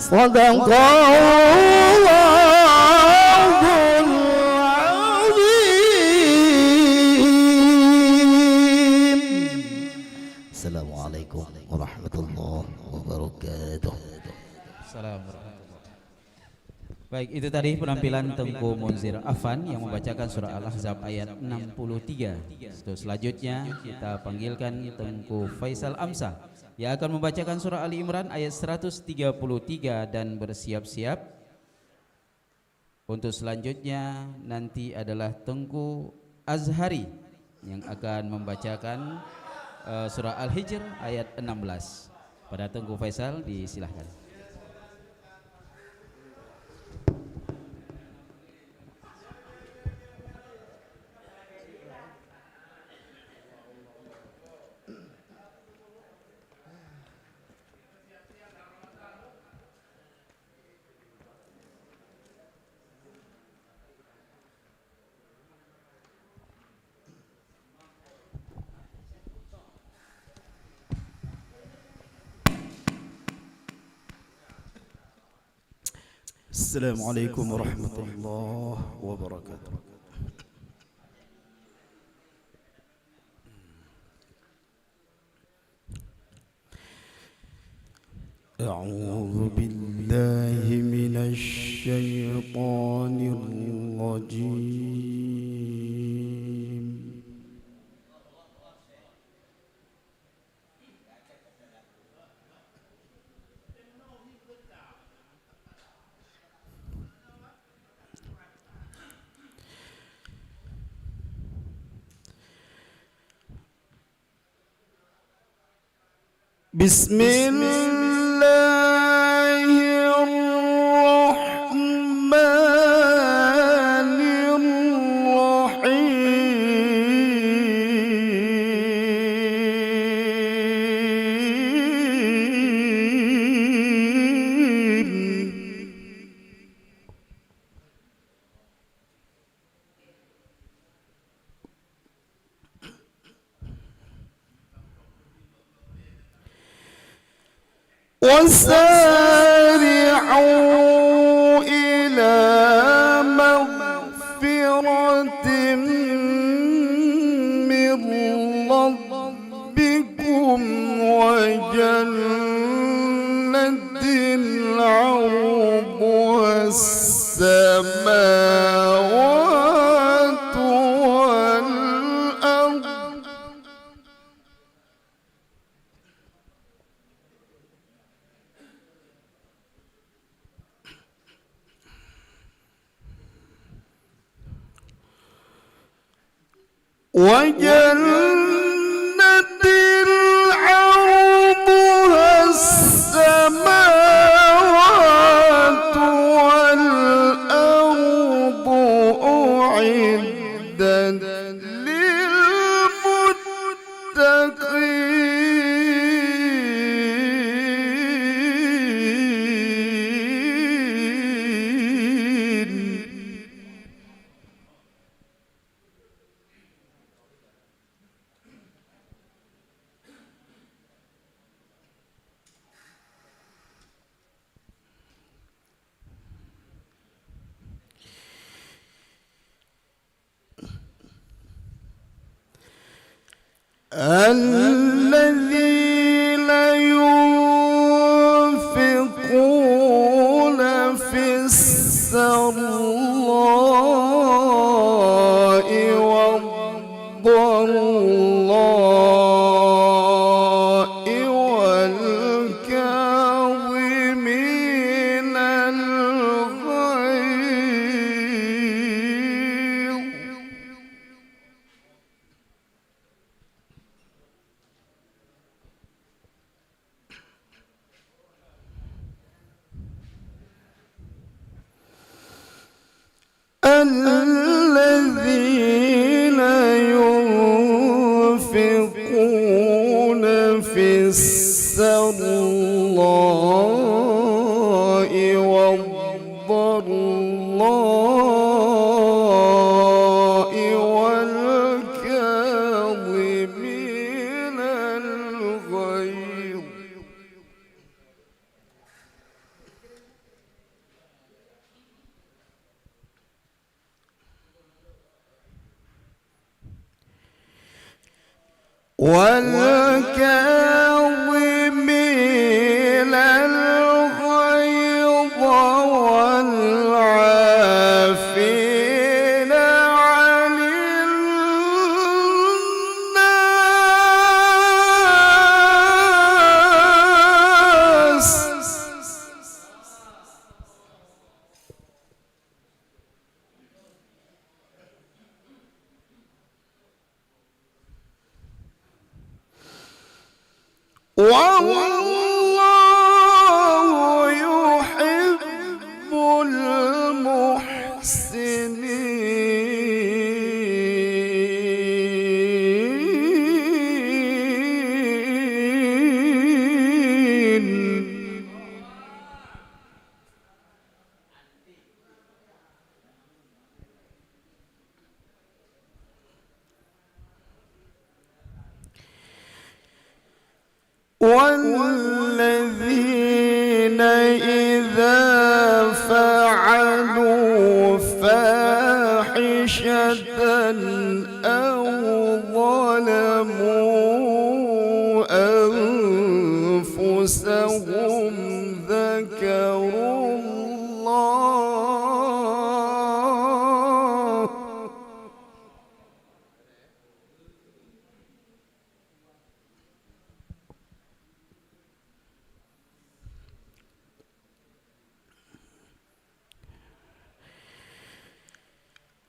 صدق الله العظيم. السلام عليكم ورحمة الله وبركاته. Baik, itu tadi penampilan Tengku Munzir Afan yang membacakan surah Al-Ahzab ayat 63. Selanjutnya kita panggilkan Tengku Faisal Amsah yang akan membacakan surah Ali Imran ayat 133 dan bersiap-siap. Untuk selanjutnya nanti adalah Tengku Azhari yang akan membacakan surah Al-Hijr ayat 16. Pada Tengku Faisal disilahkan. السلام عليكم ورحمة الله وبركاته. أعوذ بالله من الشيطان الرجيم. بسم الله الرحمن الرحيم. وسارعوا إلى مغفرة من ربكم وجنة عرضها السماوات والأرض وجنة عرضها السماوات والأرض أعدت للمتقين. الذين ينفقون في السراء والضراء والكاظمين الغيظ الذين ينفقون في السراء والضراء والكاظمين الغيظ والكاظمين الغيظ والعافين عن الناس والله يحب المحسنين والذين إذا فعلوا فاحشة أو ظلموا أنفسهم ذكروا الله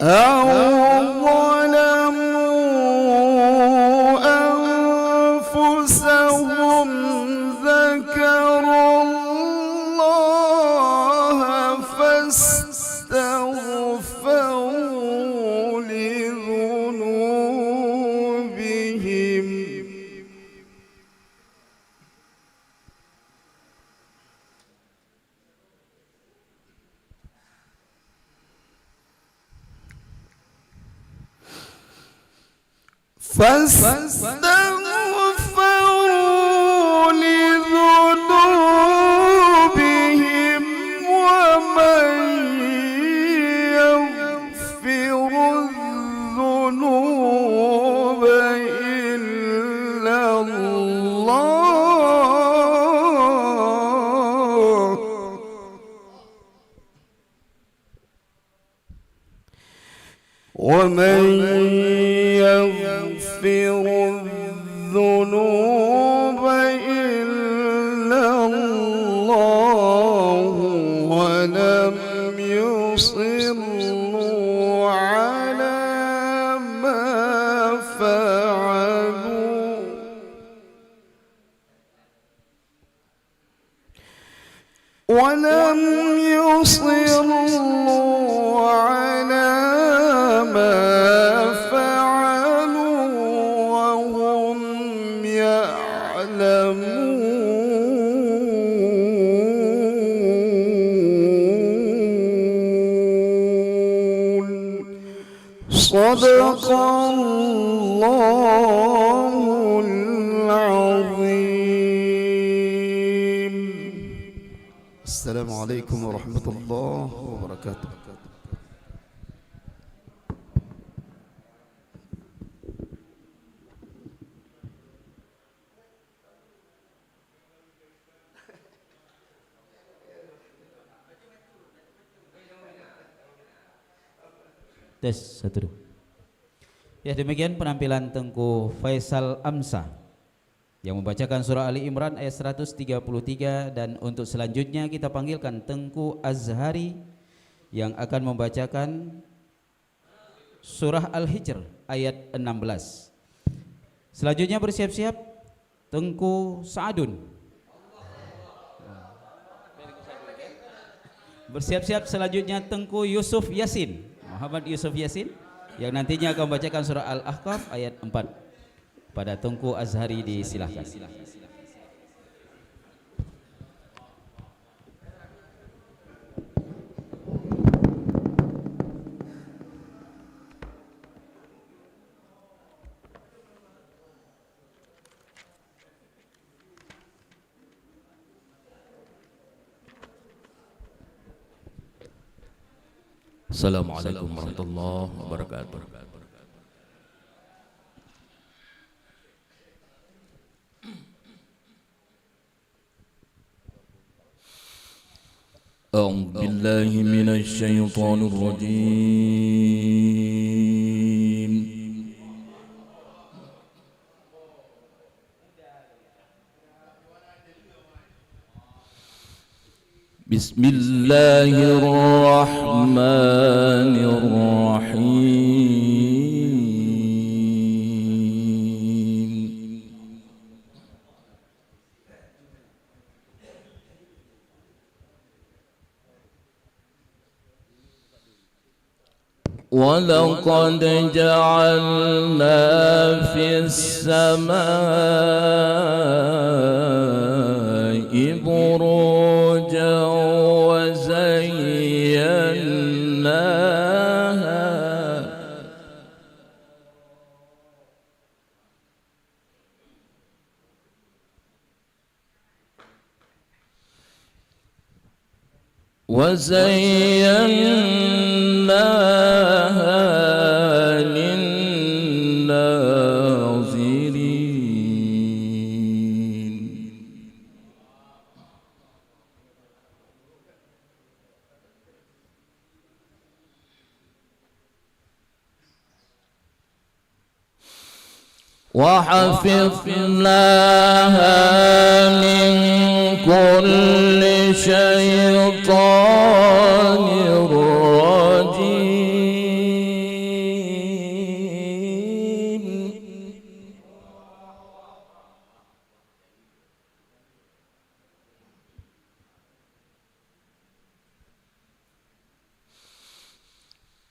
أو ظلموا أنفسهم ذكروا الله فاستغفروا لذنوبهم فاستغفروا لذنوبهم ومن يغفر الذنوب إلا الله ومن يغفر الذنوب إلا الله ولم يصروا على ما فعلوا على ما فعلوا وهم يعلمون صدق الله العظيم. السلام عليكم ورحمة الله وبركاته. Tes, satu. Ya, demikian penampilan Tengku Faisal Amsa yang membacakan surah Ali Imran ayat 133, dan untuk selanjutnya kita panggilkan Tengku Azhari yang akan membacakan surah Al-Hijr ayat 16. Selanjutnya bersiap-siap Tengku Sa'adun. Bersiap-siap selanjutnya Tengku Yusuf Yasin. Muhammad Yusuf Yasin yang nantinya akan membacakan surah Al-Ahqaf ayat 4. Pada Tunku Azhari disilahkan. Assalamualaikum warahmatullahi wabarakatuh. أعوذ بالله من الشيطان الرجيم. بسم الله الرحمن الرحيم. ولقد جعلنا في السماء بروجا وزيناها للناظرين. وحفظناها من كل شيطان رجيم.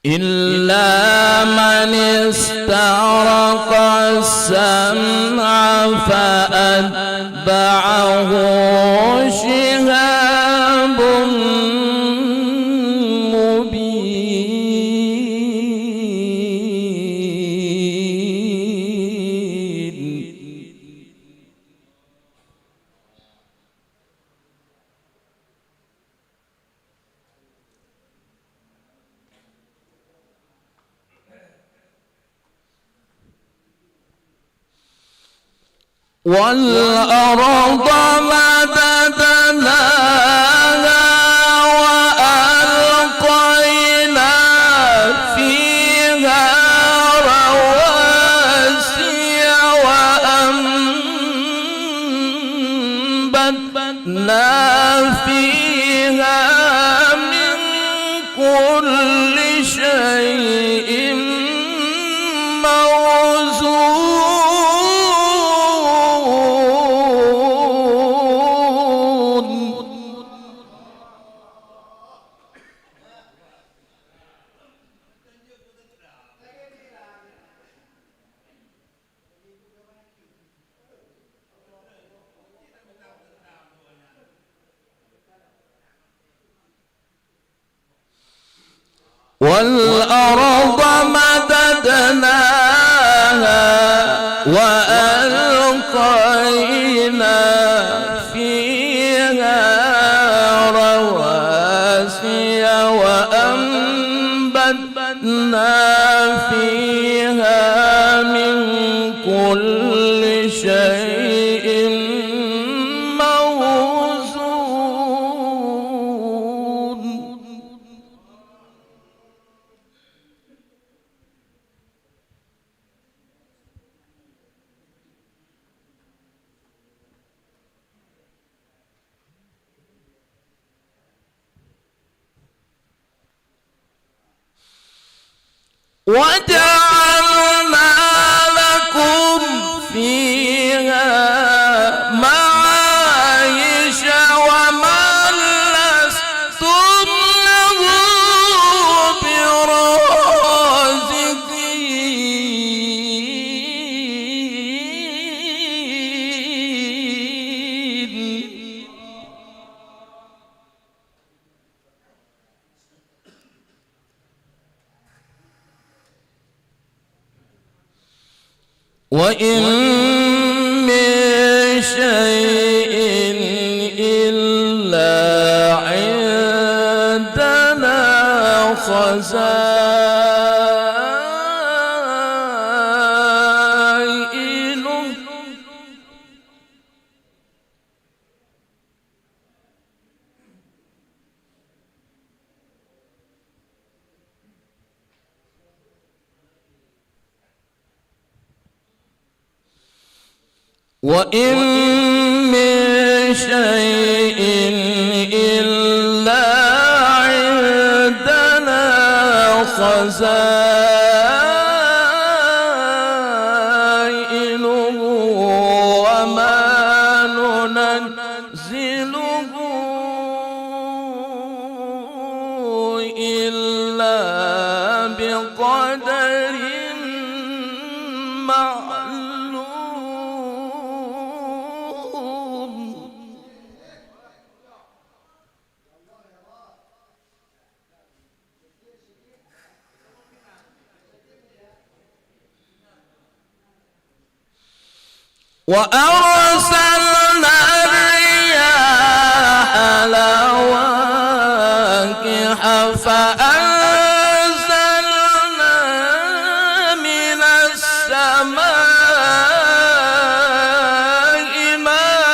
إلا من استعرق السمع فأتبعه شهاب مبين. والأرض مددناها وألقينا فيها رواسي وأنبتنا فيها من كل شيء والأرض مددناها وألقينا فيها رواسي وأنبتنا فيها من كل شيء موزون. وجعلنا لكم فيها معايش ومن لستم له برازقين. وإن من شيء إلا عندنا خزائنه وإن من شيء إلا عندنا خزائنه وما ننزله إلا بقدر معلوم وأرسلنا الرياح لواقح فأنزلنا من السماء ماء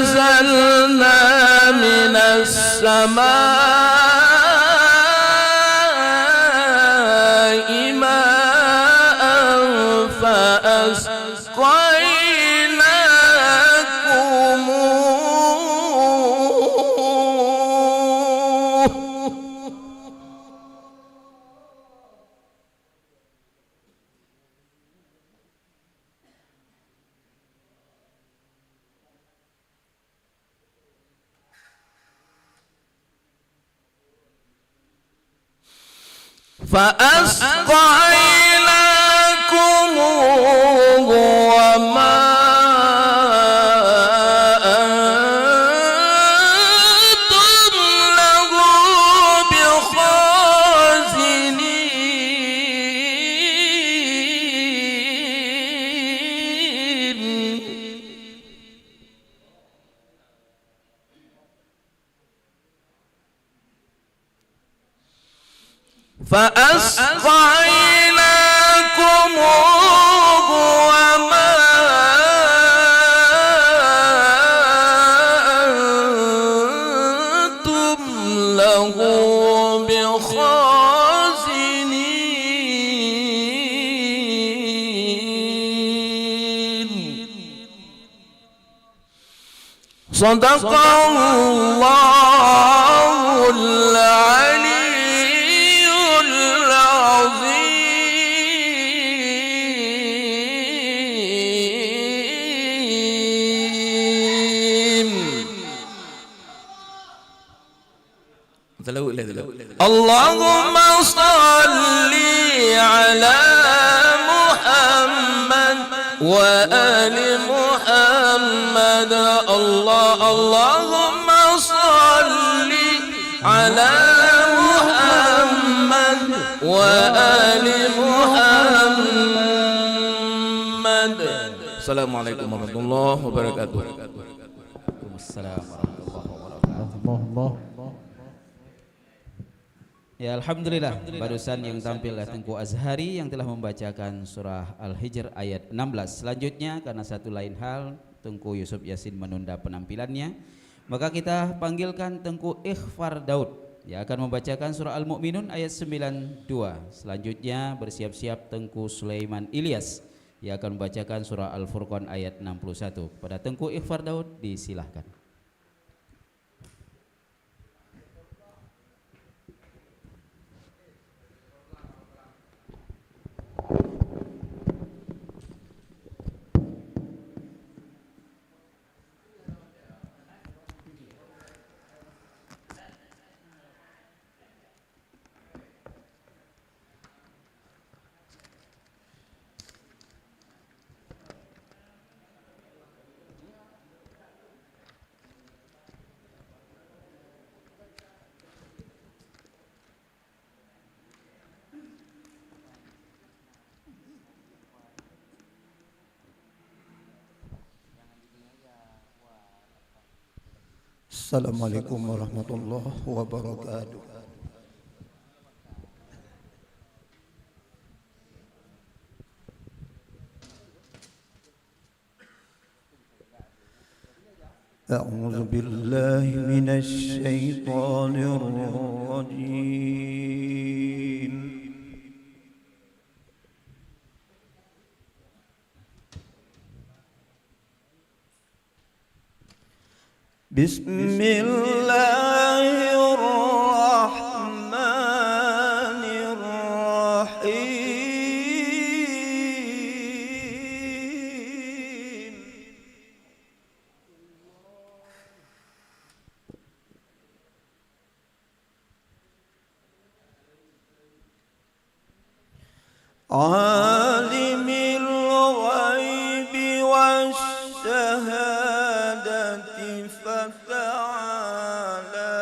فأنزلنا من السماء ماء فأسقيناكموه فأسقيناكموه وما أنتم له بخازنين فأسقيناكموه وما أنتم له بخازنين صدق الله العلي العظيم اللهم صل على محمد وآل محمد اللهم صل على محمد وآل محمد السلام عليكم ورحمة الله وبركاته. Waalaikumsalam warahmatullahi wabarakatuh. Ya, alhamdulillah, barusan yang tampil adalah Tengku Azhari yang telah membacakan surah Al-Hijr ayat 16. Selanjutnya karena satu lain hal Tengku Yusuf Yasin menunda penampilannya, maka kita panggilkan Tengku Ikhfar Daud yang akan membacakan surah Al-Mu'minun ayat 92. Selanjutnya bersiap-siap Tengku Sulaiman Ilyas yang akan membacakan surah Al-Furqan ayat 61. Pada Tengku Ikhfar Daud disilahkan. Assalamualaikum warahmatullahi wabarakatuh. أعوذ بالله من الشيطان الرجيم. بسم الله الرحمن الرحيم. عالم الغيب والشهادة فتعالى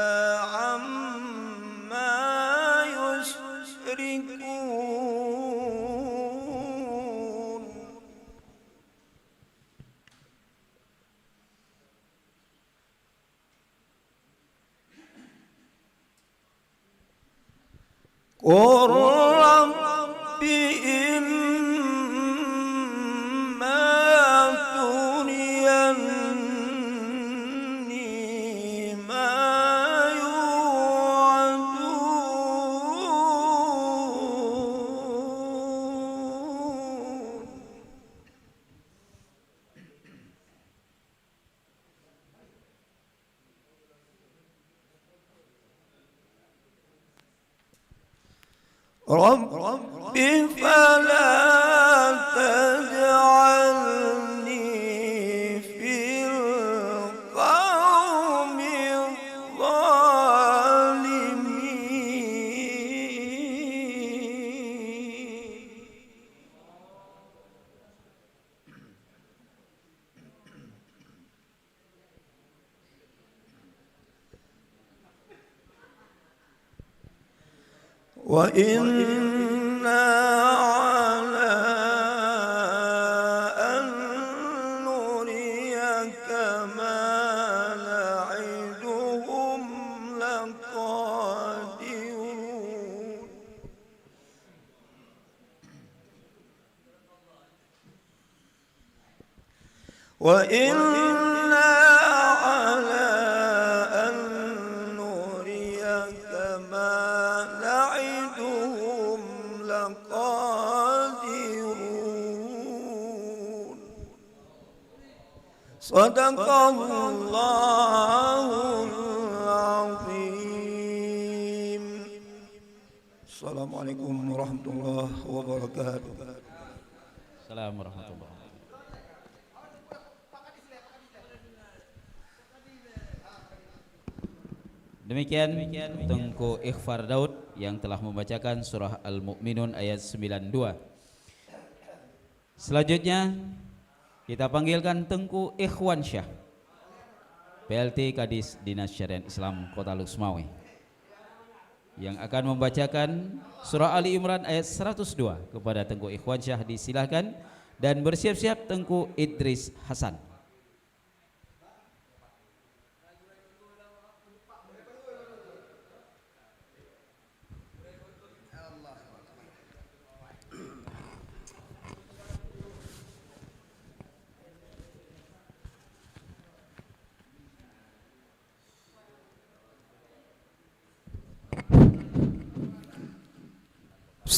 عما يشركون. قل رب إما تريني ما يوعدون. رب فلا تجعلني في القوم الظالمين. وإنا على أن نريك ما نعدهم لقادرون. وإنا على أن نريك ما نعدهم لقادرون. صدق الله العظيم. السلام عليكم ورحمة الله وبركاته. Assalamualaikum warahmatullahi wabarakatuh. Demikian Tengku Ikhfar Daud yang telah membacakan surah Al-Mu'minun ayat 92. Selanjutnya kita panggilkan Tengku Ikhwan Syah, PLT Kadis Dinas Syariat Islam Kota Luxmawi, yang akan membacakan surah Ali Imran ayat 102. Kepada Tengku Ikhwan Syah disilahkan dan bersiap-siap Tengku Idris Hasan.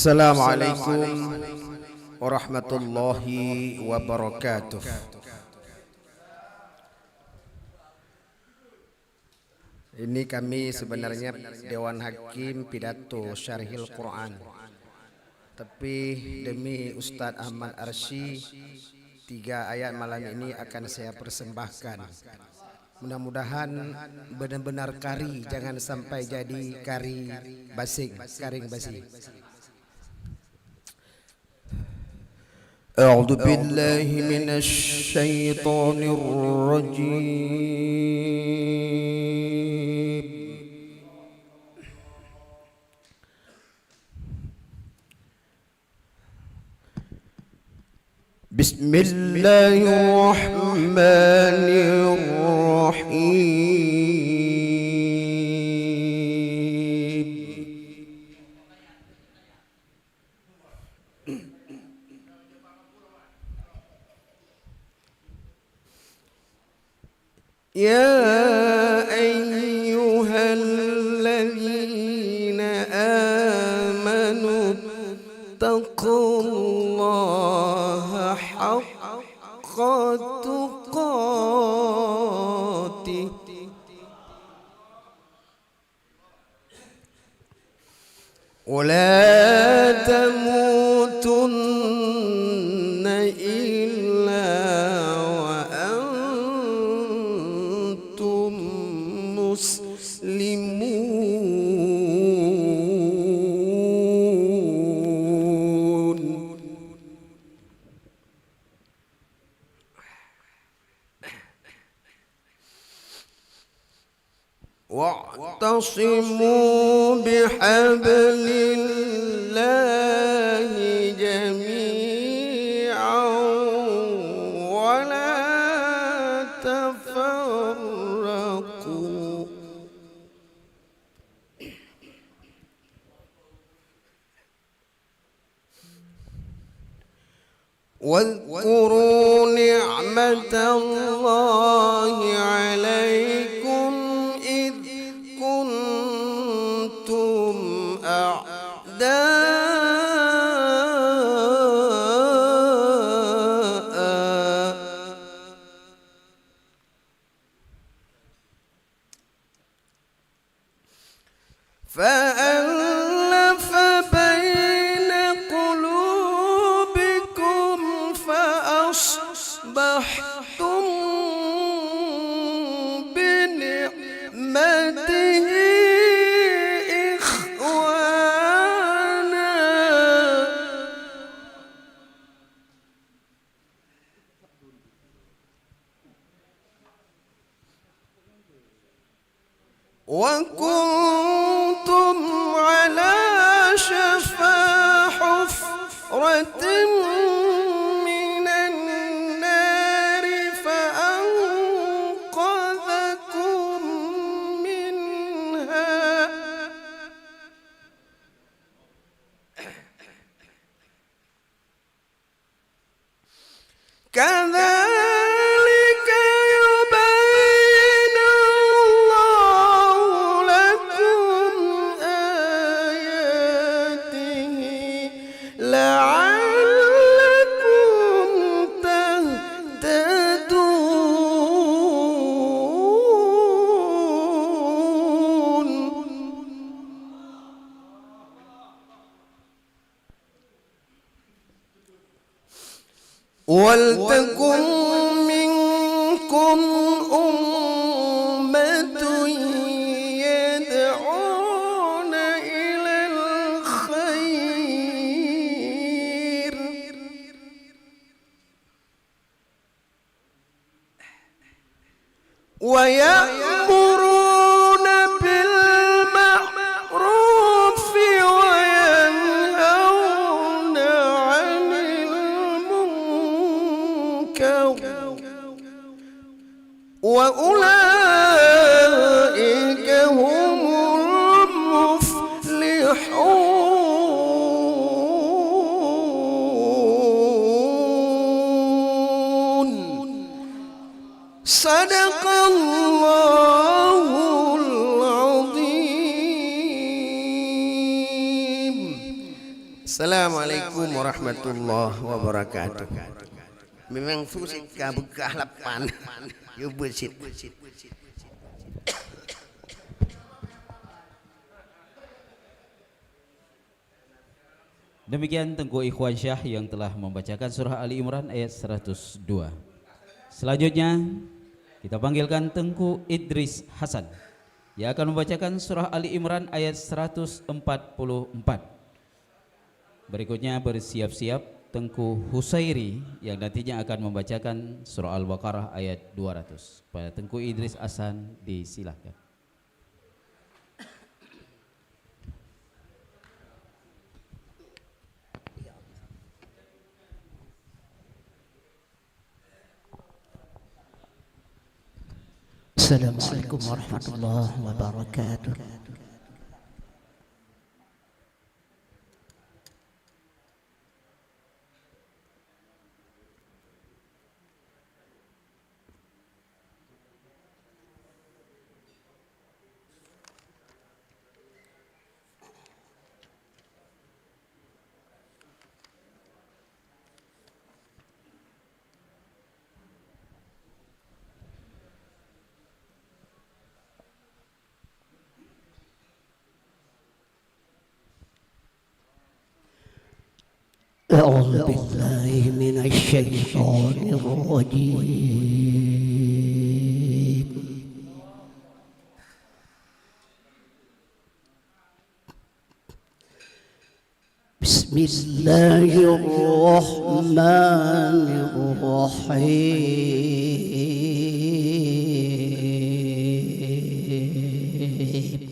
Assalamualaikum warahmatullahi wabarakatuh. Ini kami sebenarnya Dewan Hakim Pidato Syarhil Quran, tapi demi Ustadz Ahmad Arsy 3 ayat malam ini akan saya persembahkan. Mudah-mudahan benar-benar kari, jangan sampai jadi kari basing, karing basi. أعوذ بالله من الشيطان الرجيم. بسم الله الرحمن الرحيم. ولا تموتن إلا وأنتم مسلمون. واعتصموا بحبل الله جميعا ولا تفرقوا. واذكروا نعمة الله عليكم إذ كنتم أعداء فألف بين قلوبكم فأصبحتم بنعمته إخوانا وكنتم على شفا حفرة من النار فأنقذكم منها. كذلك يبين الله لكم آياته لعلكم تهتدون. ولتكن منكم أمة يدعون إلى الخير ويأمرون بالمعروف وينهون عن المنكر وأولئك هم المفلحون. صدق الله العظيم. السلام عليكم warahmatullahi wabarakatuh. Memang susah bekah lapan. You bullshit. Demikian Tengku Ikhwan Syah yang telah membacakan surah Ali Imran ayat 102. Selanjutnya kita panggilkan Tengku Idris Hasan yang akan membacakan surah Ali Imran ayat 144. Berikutnya bersiap-siap Tengku Husairi yang nantinya akan membacakan surah Al-Baqarah ayat 200. Pada Tengku Idris Hasan disilahkan. Assalamualaikum warahmatullahi wabarakatuh. أعوذ بالله من الشيطان الرجيم. بسم الله الرحمن الرحيم.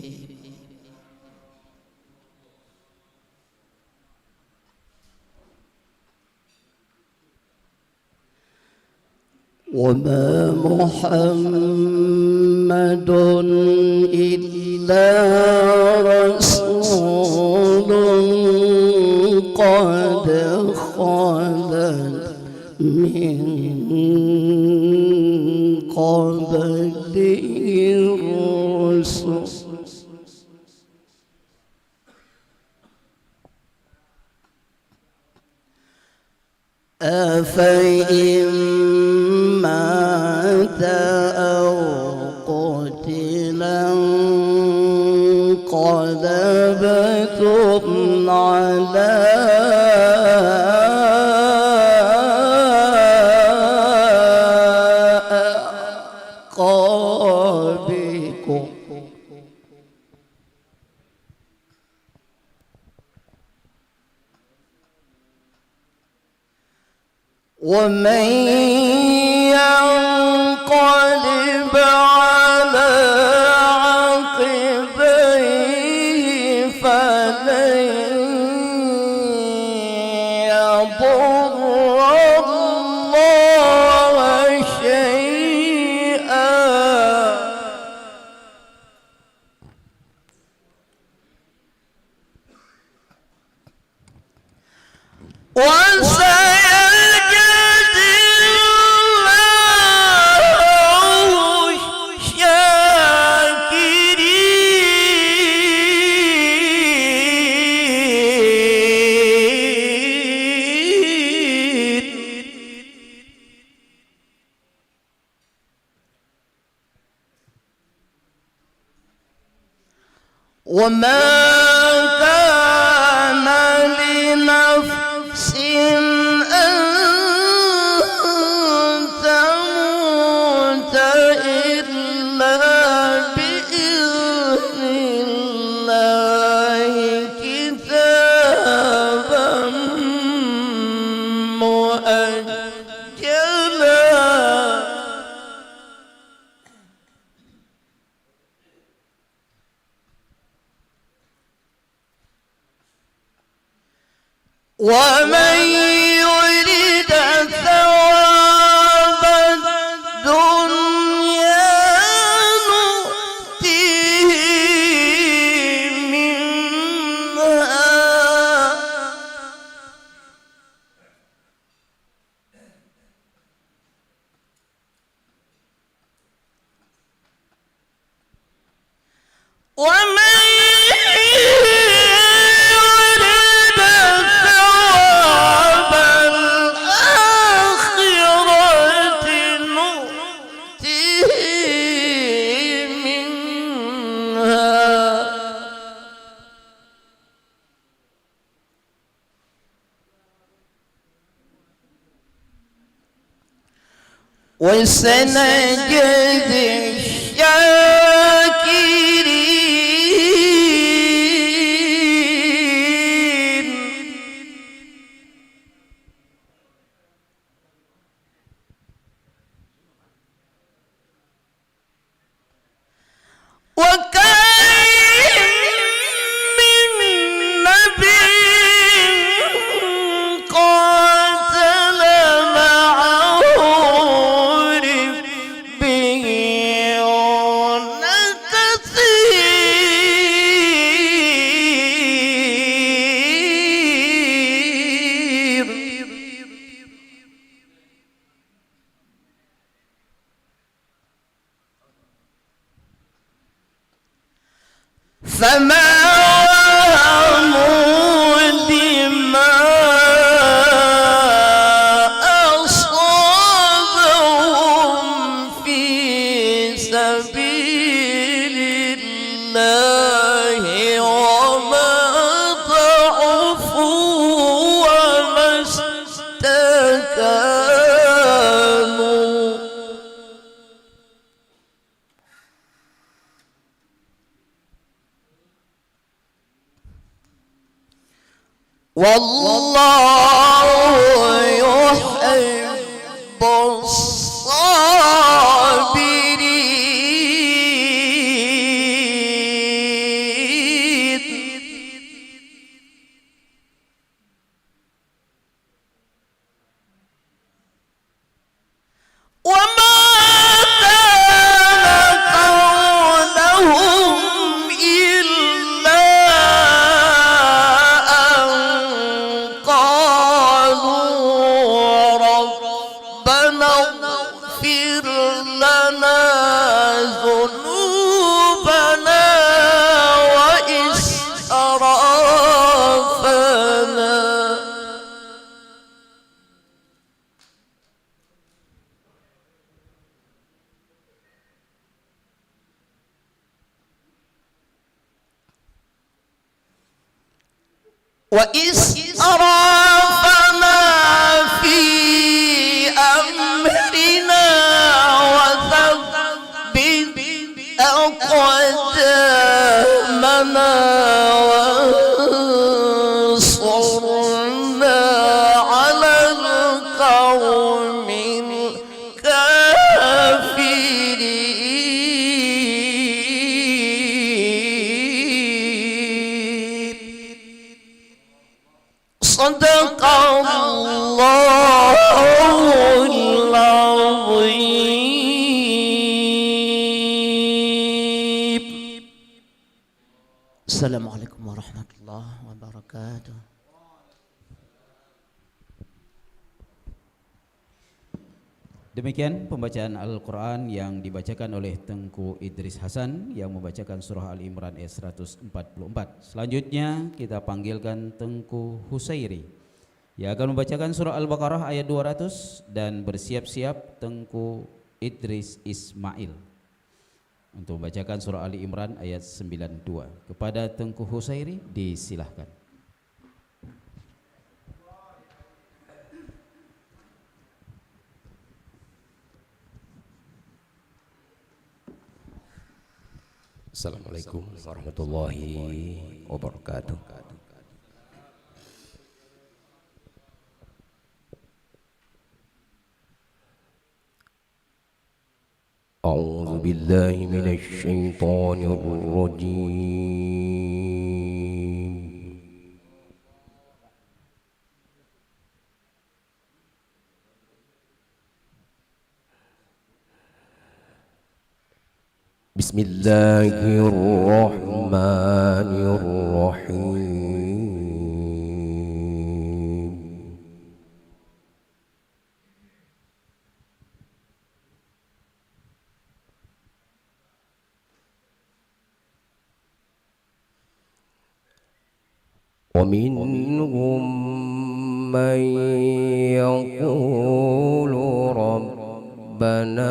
وما محمد إلا رسول قد خلت من قبله الرسل أفإن مات أو قتلا انقلبتم على أعقابكم ومن ينقلب على عقبيه فلن يضر الله شيئا وما كان لنفس أن تموت إلا بإذن الله كتابا مؤجلا ومن يريد ثواب الدنيا نؤته منها ومن وسنجزي الشاكرين وكأين من نبي قاتل معه ربيون كثير فما وهنوا لما أصابهم في سبيل الله وما ضعفوا وما والله يحب الصابرين وما كان قولهم إلا أن قالوا ربنا اغفر لنا ذنوبنا وإسرافنا وإسرافنا في أمرنا وثبت أقدامنا وانصرنا على القوم الكافرين صدق الله العظيم. السلام عليكم ورحمة الله وبركاته. Demikian pembacaan Al-Quran yang dibacakan oleh Tengku Idris Hasan yang membacakan surah Al-Imran ayat 144. Selanjutnya kita panggilkan Tengku Husairi yang akan membacakan surah Al-Baqarah ayat 200 dan bersiap-siap Tengku Idris Ismail untuk membacakan surah Ali Imran ayat 92. Kepada Tengku Husairi disilahkan. Assalamualaikum warahmatullahi wabarakatuh. A'udzu billahi minasy syaithanir rajim. Bismillahirrahmanirrahim. Wa minhum man yaqulu rabbana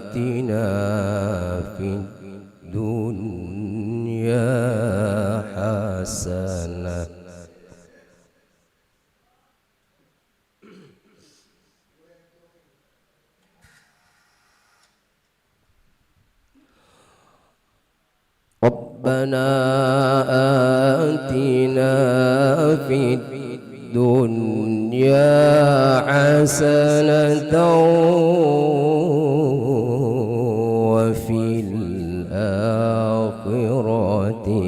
atina fid dunya hasanah Rabbana atina fid dunya hasanatan wa fil akhirati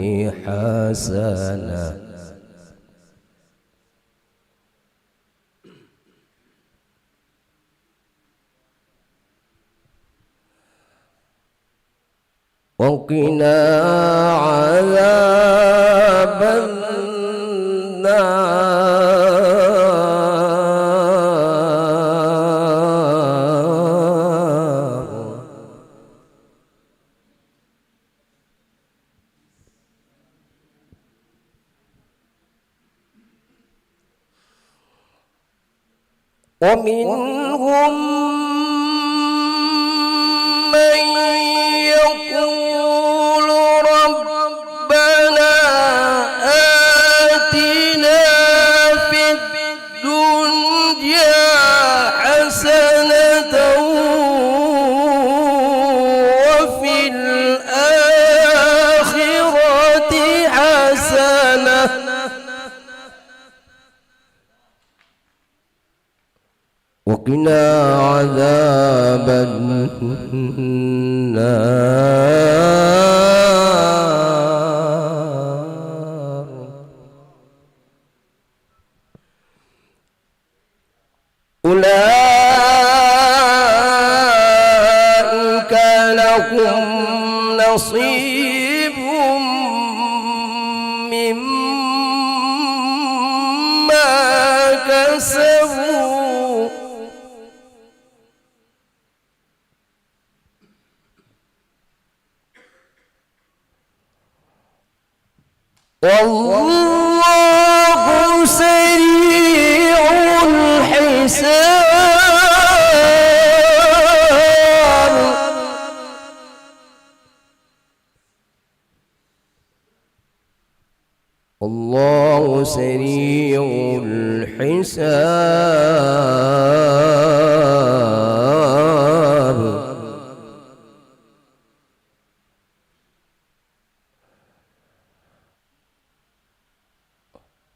hasanah wa qina adzaban ومنهم من يقول ربنا آتنا في الدنيا حسنة وفي الآخرة حسنة وقنا عذاب النار أولئك لهم نصيب مما كسبوا والله سريع الحساب الله سريع الحساب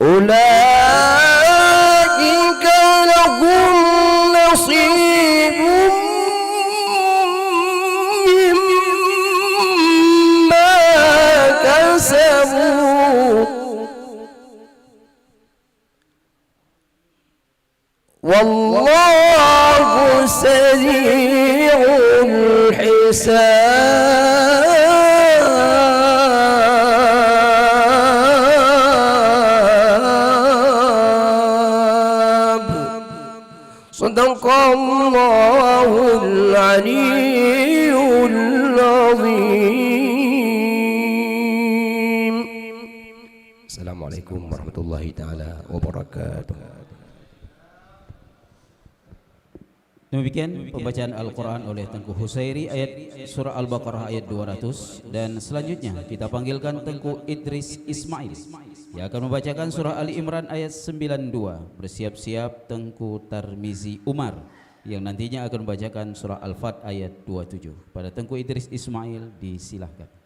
أولئك لهم نصيب مما كسبوا والله سريع الحساب صدق الله العلي العظيم. السلام عليكم ورحمة الله تعالى وبركاته. Demikian pembacaan Al-Quran oleh Tengku Husairi ayat surah Al-Baqarah ayat 200. Dan selanjutnya kita panggilkan Tengku Idris Ismail yang akan membacakan surah Ali Imran ayat 92. Bersiap-siap Tengku Tarmizi Umar yang nantinya akan membacakan surah Al-Fat ayat 27. Pada Tengku Idris Ismail disilahkan.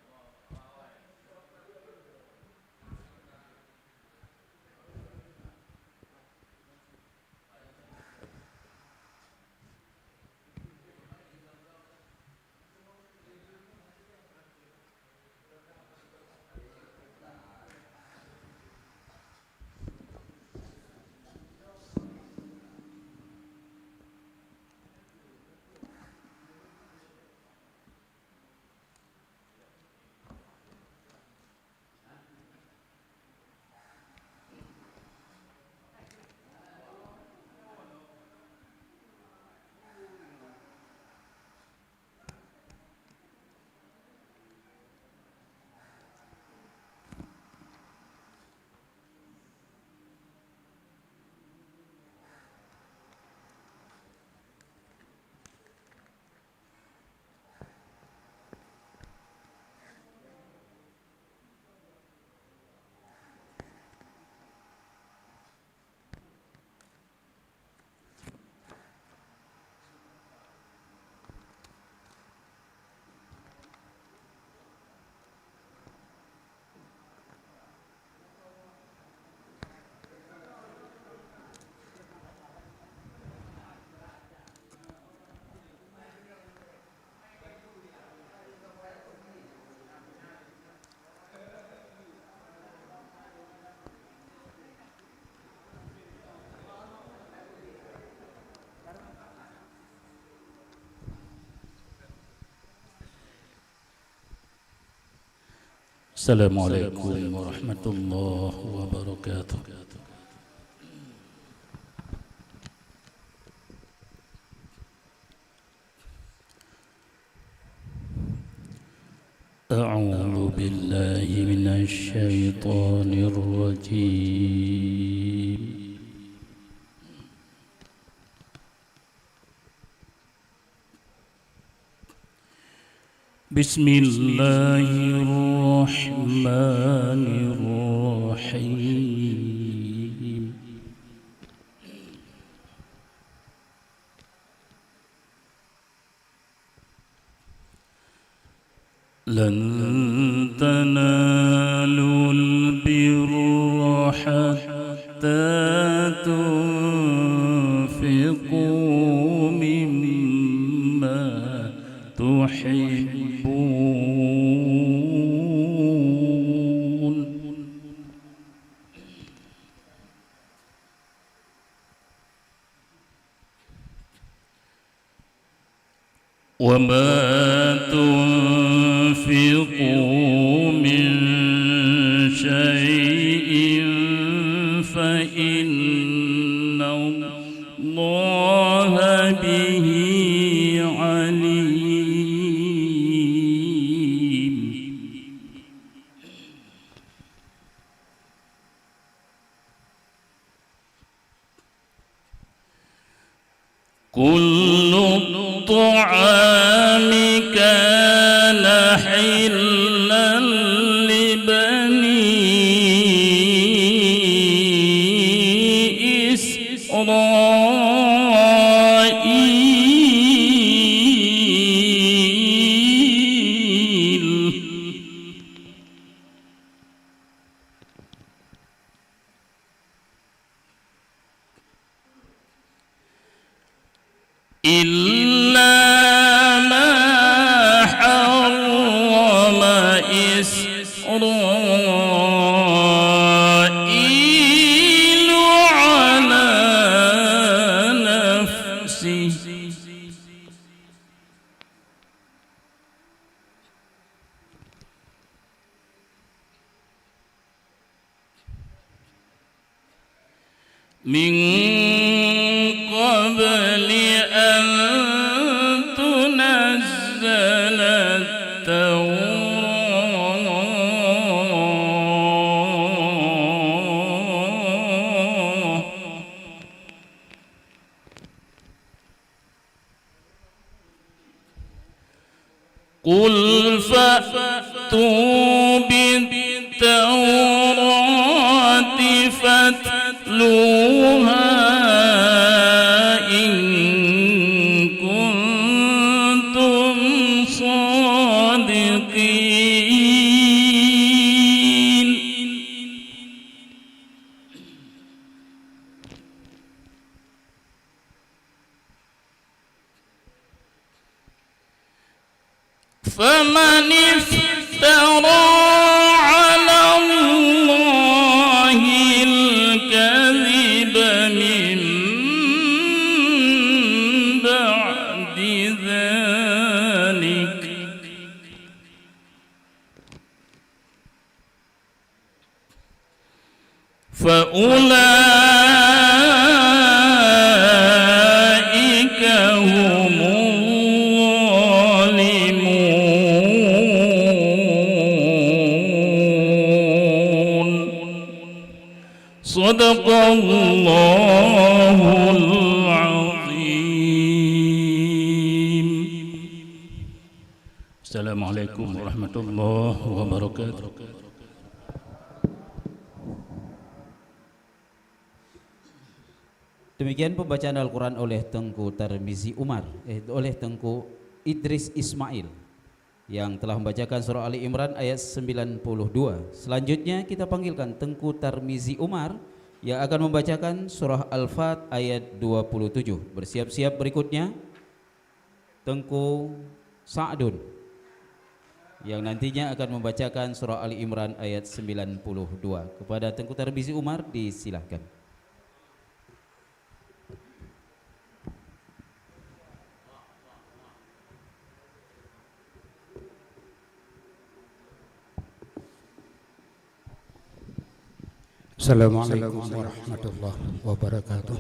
السلام عليكم ورحمة الله وبركاته. أعوذ بالله من الشيطان الرجيم. بسم الله الرحمن الرحيم. لن تنالوا البر حتى تنفقوا وما تنفقوا من شيء فإن الله به عليم. كل الطعام كان حلا لبني إسرائيل إلا ما حرم إسرائيل على نفسه من قبل أن تنزل التوراة قل فأتوا بالتوراة فاتلوها إن كنتم صادقين. فمن افترى على الله الكذب من بعد ذلك فأولئك هم الظالمون. صدق الله العظيم. السلام عليكم ورحمة الله وبركاته. Demikian pembacaan Al-Quran oleh Tengku Tarmizi Umar, oleh Tengku Idris Ismail yang telah membacakan surah Ali Imran ayat 92. Selanjutnya kita panggilkan Tengku Tarmizi Umar yang akan membacakan surah Al-Fat ayat 27. Bersiap-siap berikutnya Tengku Sa'dun yang nantinya akan membacakan surah Ali Imran ayat 92. Kepada Tengku Tarmizi Umar disilahkan. Assalamualaikum warahmatullahi wabarakatuh.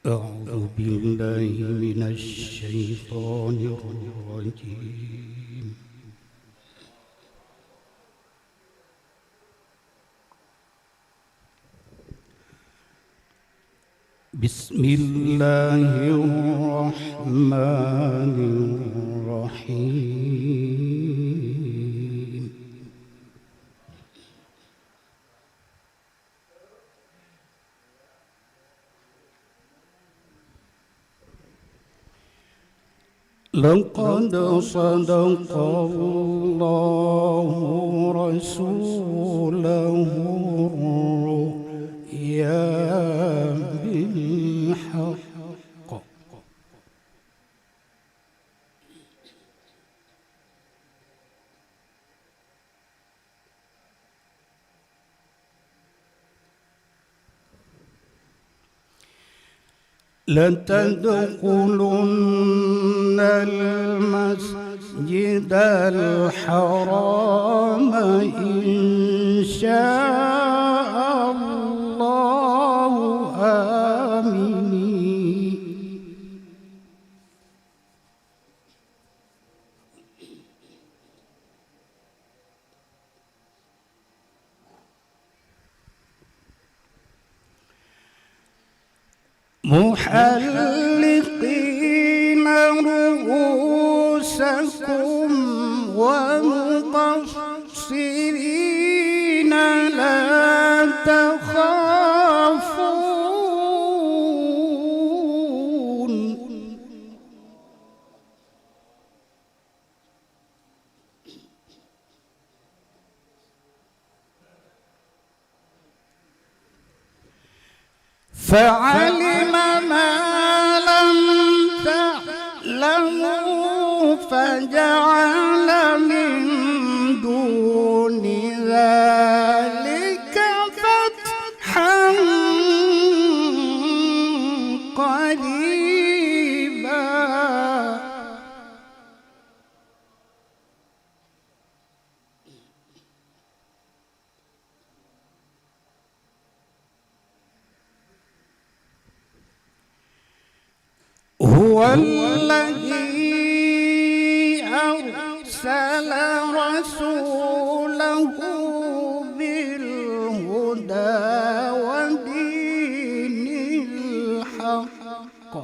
أعوذ بالله من الشيطان الرجيم. بسم الله الرحمن الرحيم لقد صدق الله رسوله الرؤيا بالحق لتدخلن المسجد الحرام إن شاء الله آمنين محلقين رؤوسكم ومقصرين لا تخافون فعلم ما لم تعلموا فجعل من دون ذلك فتحا قريبا هو الذي أرسل رسوله بالهدى ودين الحق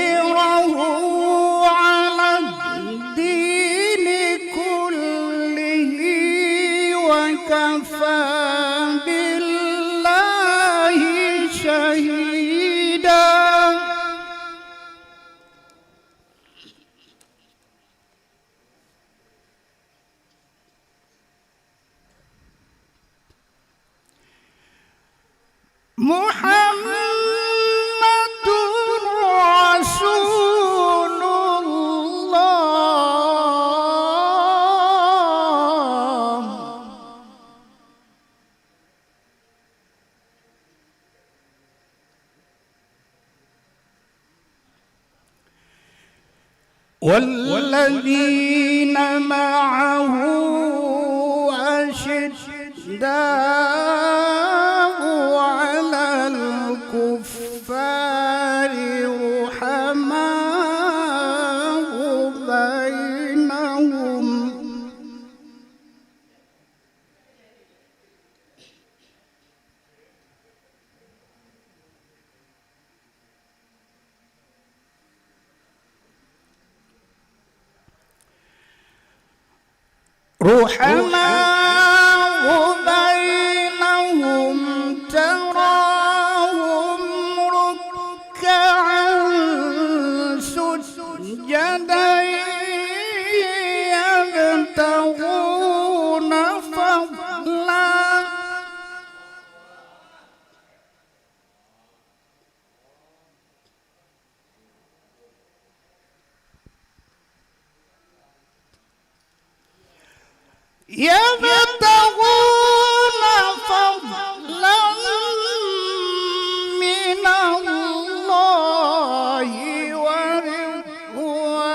ليظهره على الدين كله وكفى بالله شهيدا محمد رسول الله والذين معه أشداء على الكفار رحماء بينهم تراهم ركعا سجدا يبتغون فضلا يبتغون فضلا من الله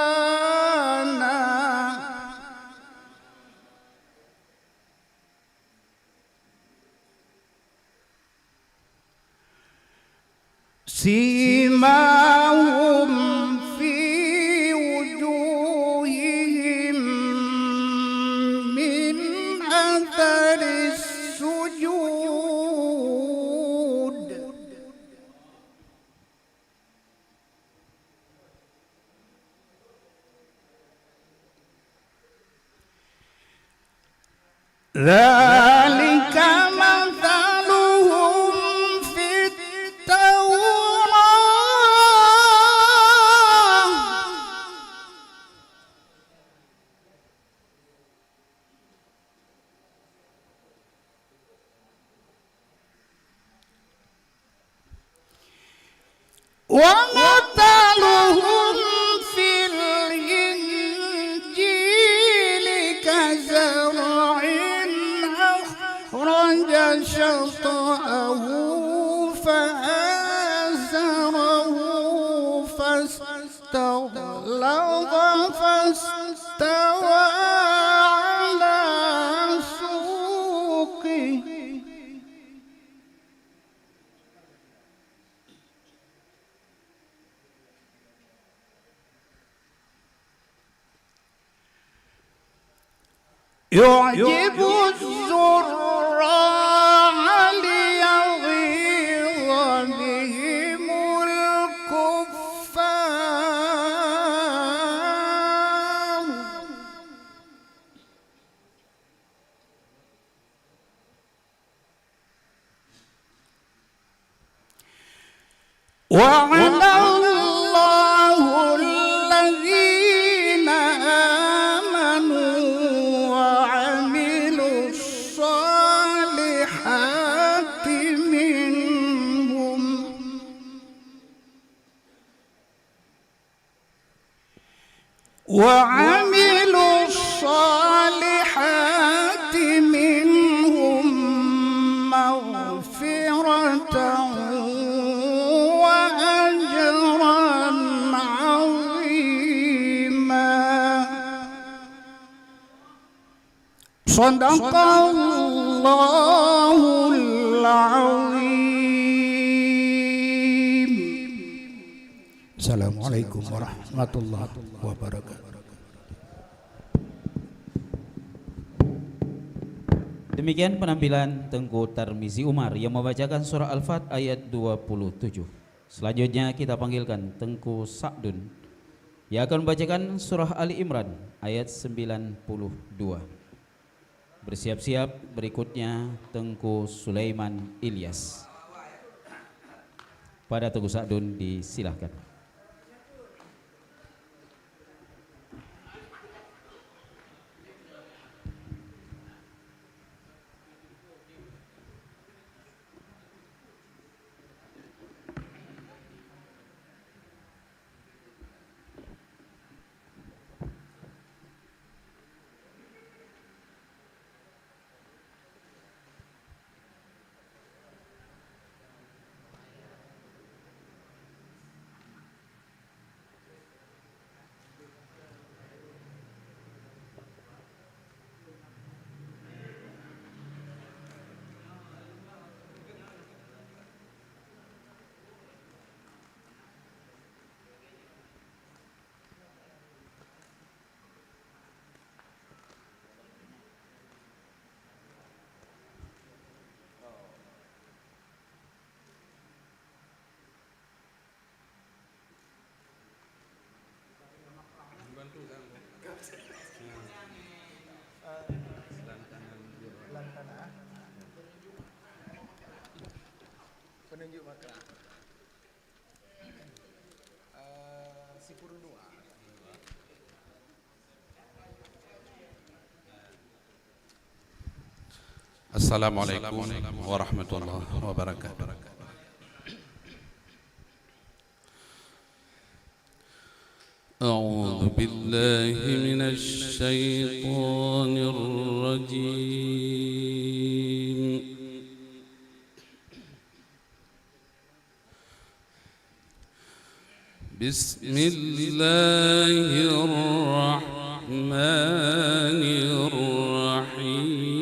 ورضوانا سيماهم في وجوههم من أثر السجود ذلك مثلهم في التوراة ومثلهم في الإنجيل كزرع أخرج شطأه فآزره فاستغلظ فاستوى على سوقه يعجب الزراع ليغيظ بهم الكفار وعد الله الذين آمنوا وعملوا الصالحات منهم مغفرة وأجرا عظيما صدق الله العظيم. Assalamualaikum warahmatullahi wabarakatuh. Demikian penampilan Tengku Tarmizi Umar yang membacakan surah Al-Fat ayat 27. Selanjutnya kita panggilkan Tengku Sa'dun yang akan membacakan surah Ali Imran ayat 92. Bersiap-siap berikutnya Tengku Sulaiman Ilyas. Pada Tengku Sa'dun disilahkan. Penunjuk mata. Sipur 2. Assalamualaikum warahmatullahi wabarakatuh. أعوذ بالله من الشيطان الرجيم بسم الله الرحمن الرحيم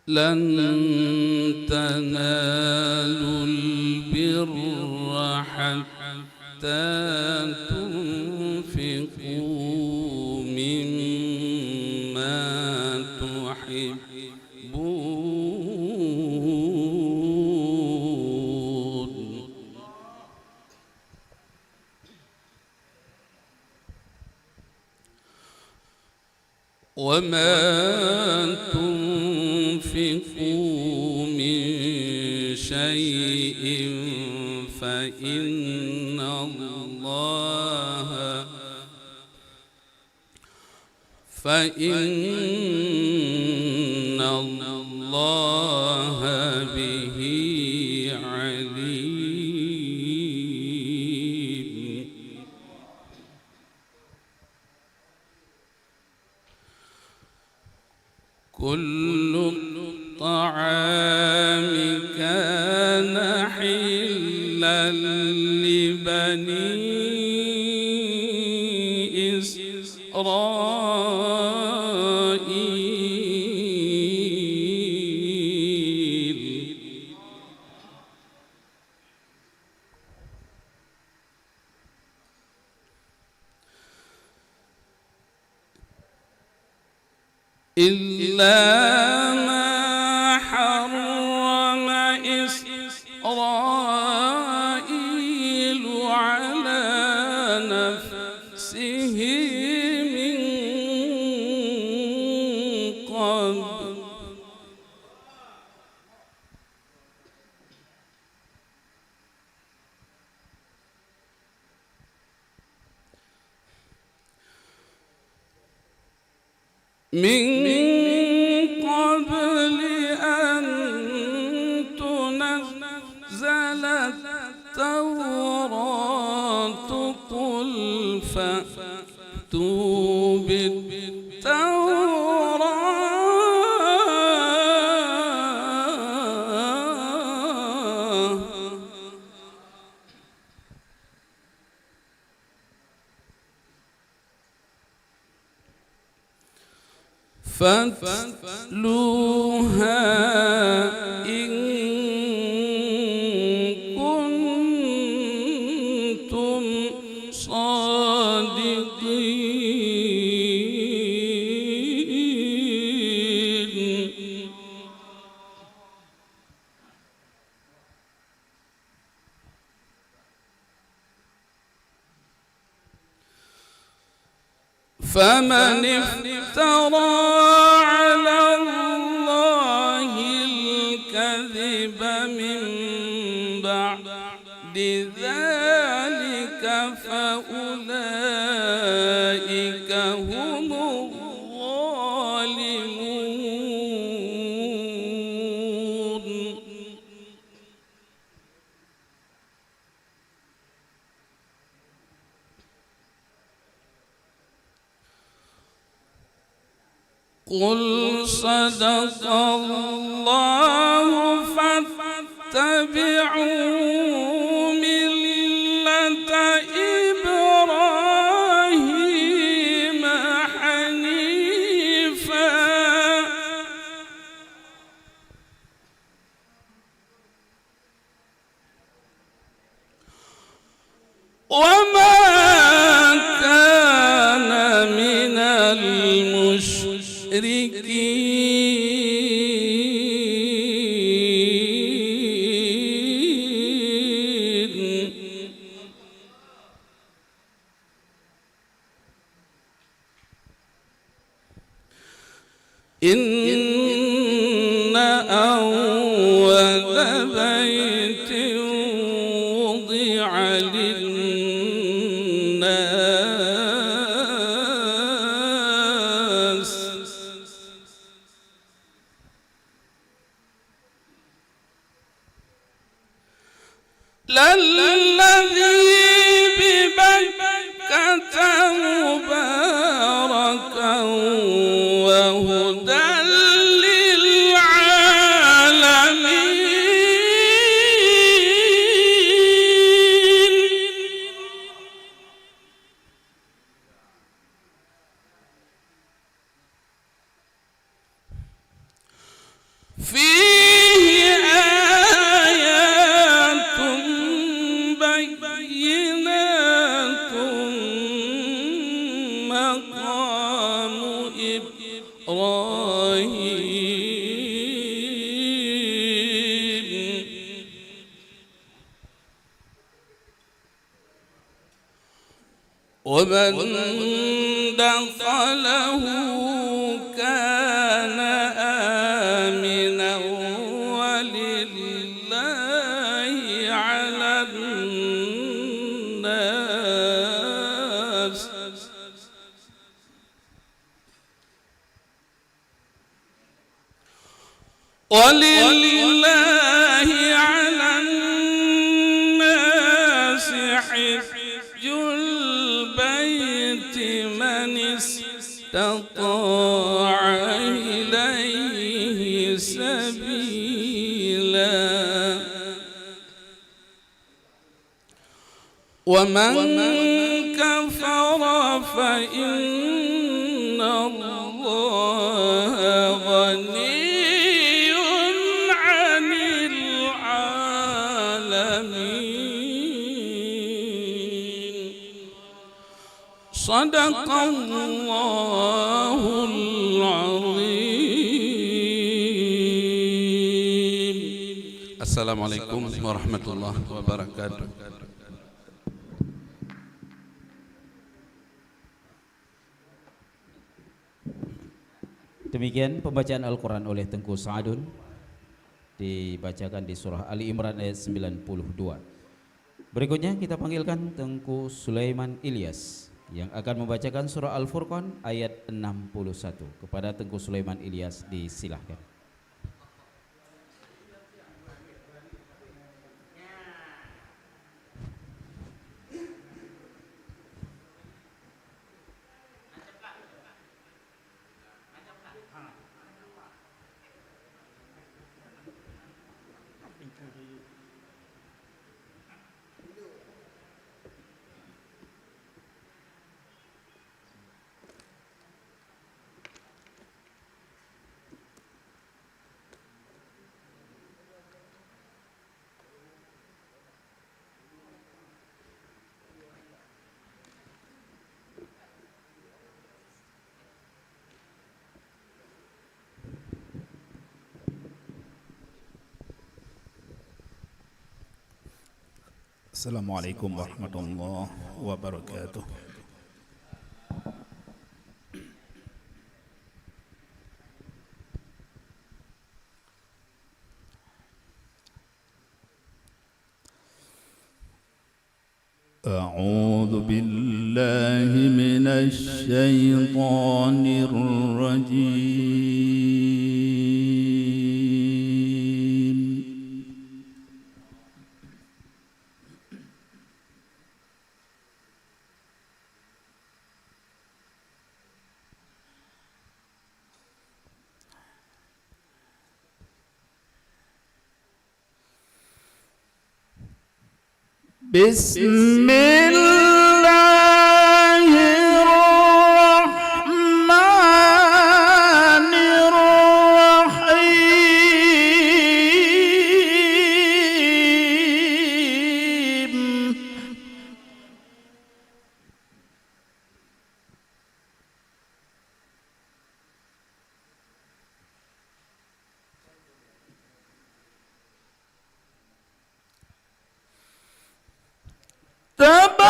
لن تنالوا البر حتى تنفقوا مما تحبون وما تنفقوا من شيء فإن الله به عليم. كل الطعام كان حلا لبني إسرائيل إلا ما حرم إسرائيل على نفسه من قبل أن تنزل التوراة قل فأتوا بالتوراة فاتلوها إن كنتم صادقين. فمن افترى على الله الكذب من بعد ذلك فأولئك هم الظالمون. قل صدق الله فاتبعوا ملة إبراهيم حنيفا وما كان من المشركين. إن أول بيت وضع للناس للذي ببكة مباركا وهدى للعالمين. ومن دخله كان آمنا ولله على الناس على الناس حج البيت من استطاع إليه سبيلا ومن كفر فإن الله غني عن العالمين صدق الله العظيم. السلام عليكم ورحمة الله وبركاته. Demikian pembacaan Al-Quran oleh Tengku Sa'adun, dibacakan di surah Ali Imran ayat 92. Berikutnya kita panggilkan Tengku Sulaiman Ilyas yang akan membacakan surah Al-Furqan ayat 61. Kepada Tengku Sulaiman Ilyas disilahkan. Assalamualaikum warahmatullahi wabarakatuh. أعوذ بالله من الشيطان الرجيم. بسم الله الرحمن الرحيم. تبارك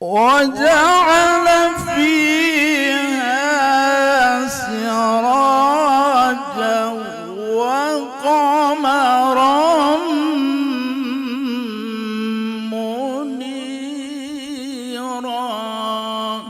وجعل فيها سراجا وقمرا منيرا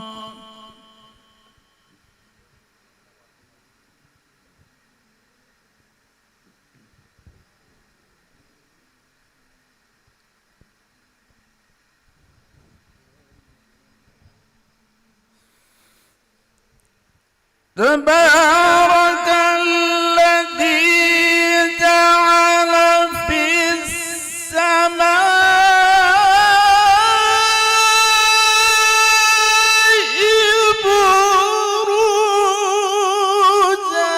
تبارك الذي جعل في السماء بروجا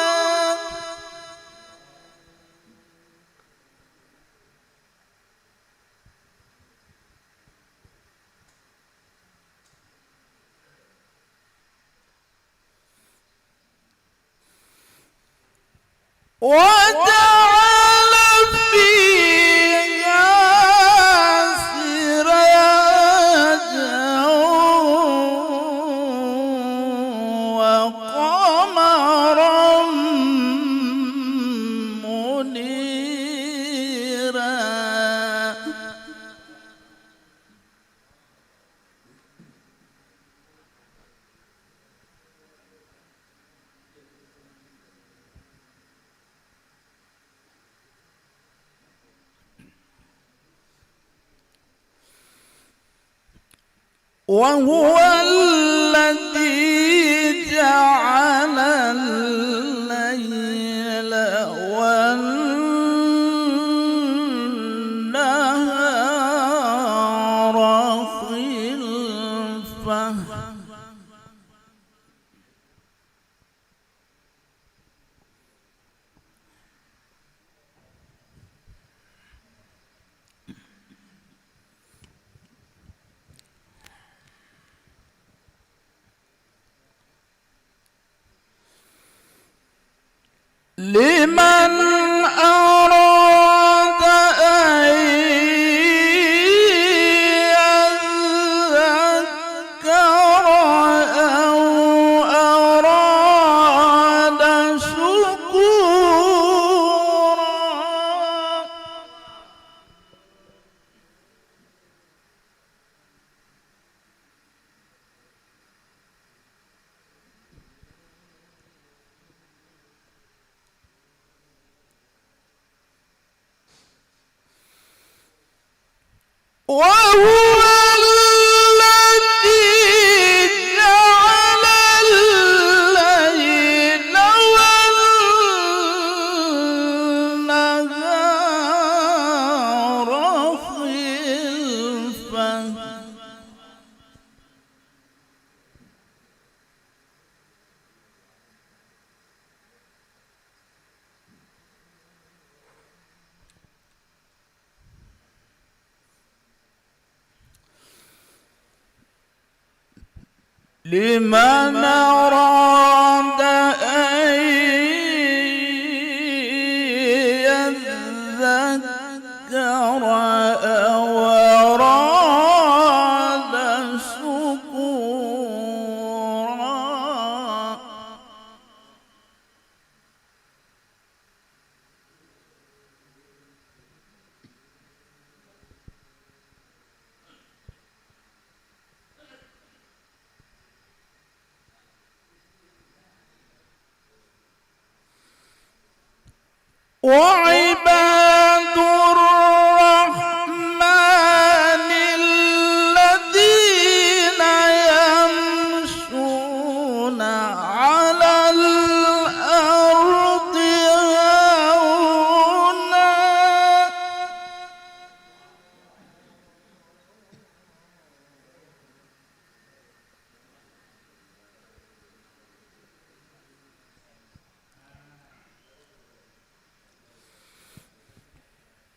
وجعل فيها سراجا وقمرا منيرا وهو الذي جعل الليل والنهار خلفة لمن أراد أن يذكر أو أراد شكورا وهو الذي جعل الليل والنهار خلفة لمن أراد أن يذكر أو أراد شكورا وعباد الرحمن الذين يمشون على الأرض هونا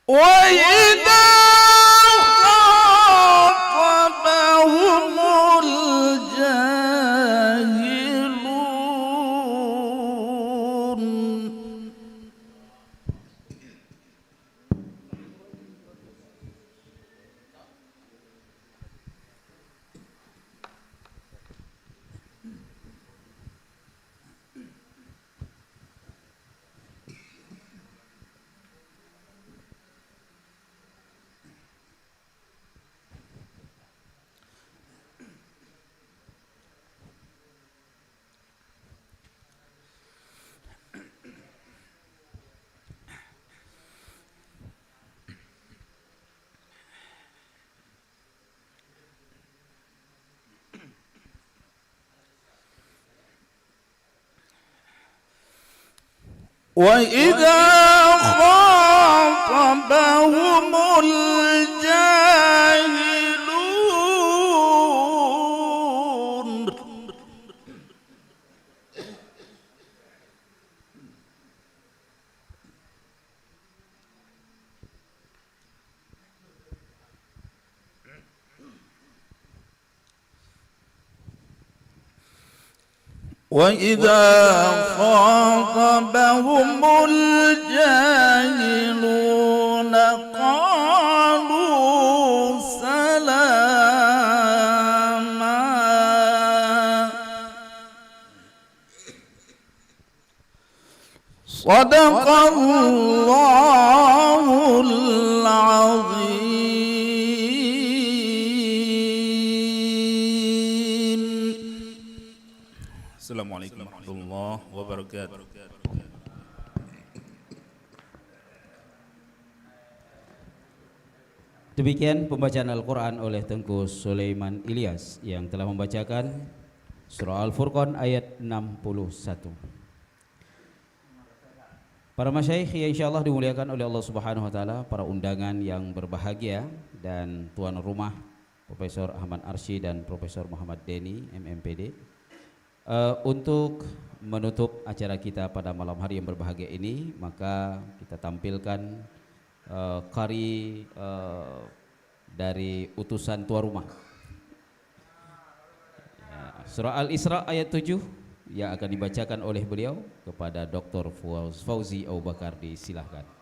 وإذا خاطبهم الجاهلون وإذا خاطبهم الجاهلون خاطبهم الجاهلون قالوا سلاما صدق الله العظيم. Assalamualaikum warahmatullahi wabarakatuh. Demikian pembacaan Al-Quran oleh Tengku Sulaiman Ilyas yang telah membacakan Surah Al-Furqan ayat 61. Para masyayikh yang insyaallah dimuliakan oleh Allah Subhanahu wa taala, para undangan yang berbahagia dan tuan rumah Profesor Ahmad Arsy dan Profesor Muhammad Denny MMPD. Untuk menutup acara kita pada malam hari yang berbahagia ini, maka kita tampilkan qari dari utusan tuan rumah, Surah Al-Isra ayat 7 yang akan dibacakan oleh beliau kepada Dr. Fauzi Abu Bakar. Disilahkan.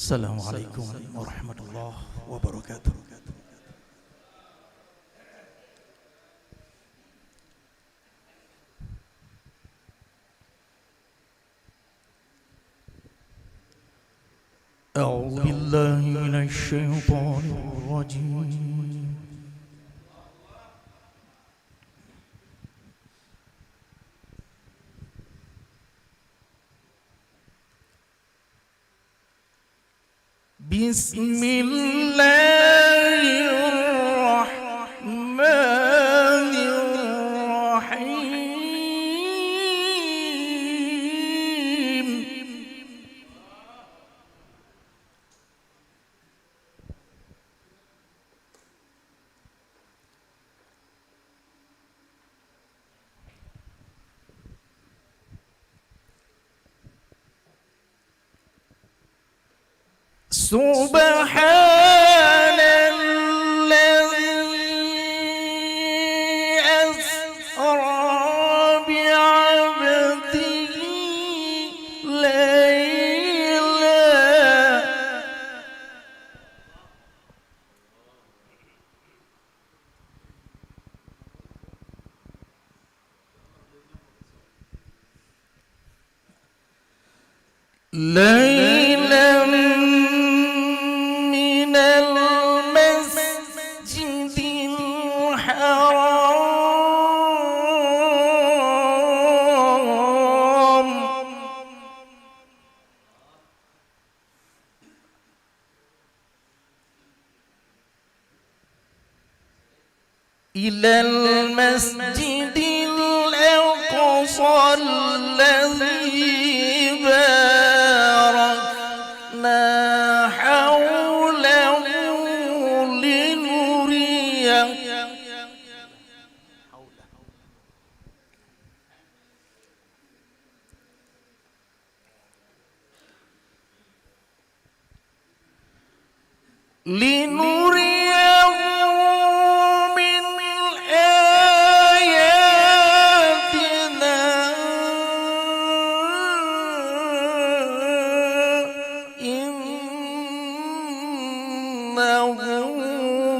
Assalamualaikum warahmatullahi wabarakatuh. أعوذ بالله من الشيطان الرجيم. بسم الله الرحمن الرحيم. سبحان الذي أسرى بعبده ليلا من المسجد الحرام إلى المسجد الأقصى الذي باركنا حوله لنريه لنريه من آياتنا إنه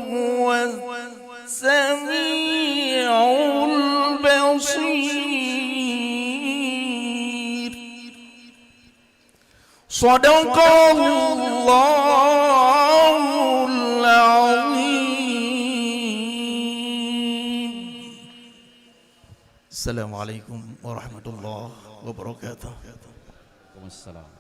هو السميع البصير صدق الله العظيم. Assalamualaikum warahmatullahi wabarakatuh. Waalaikumsalam.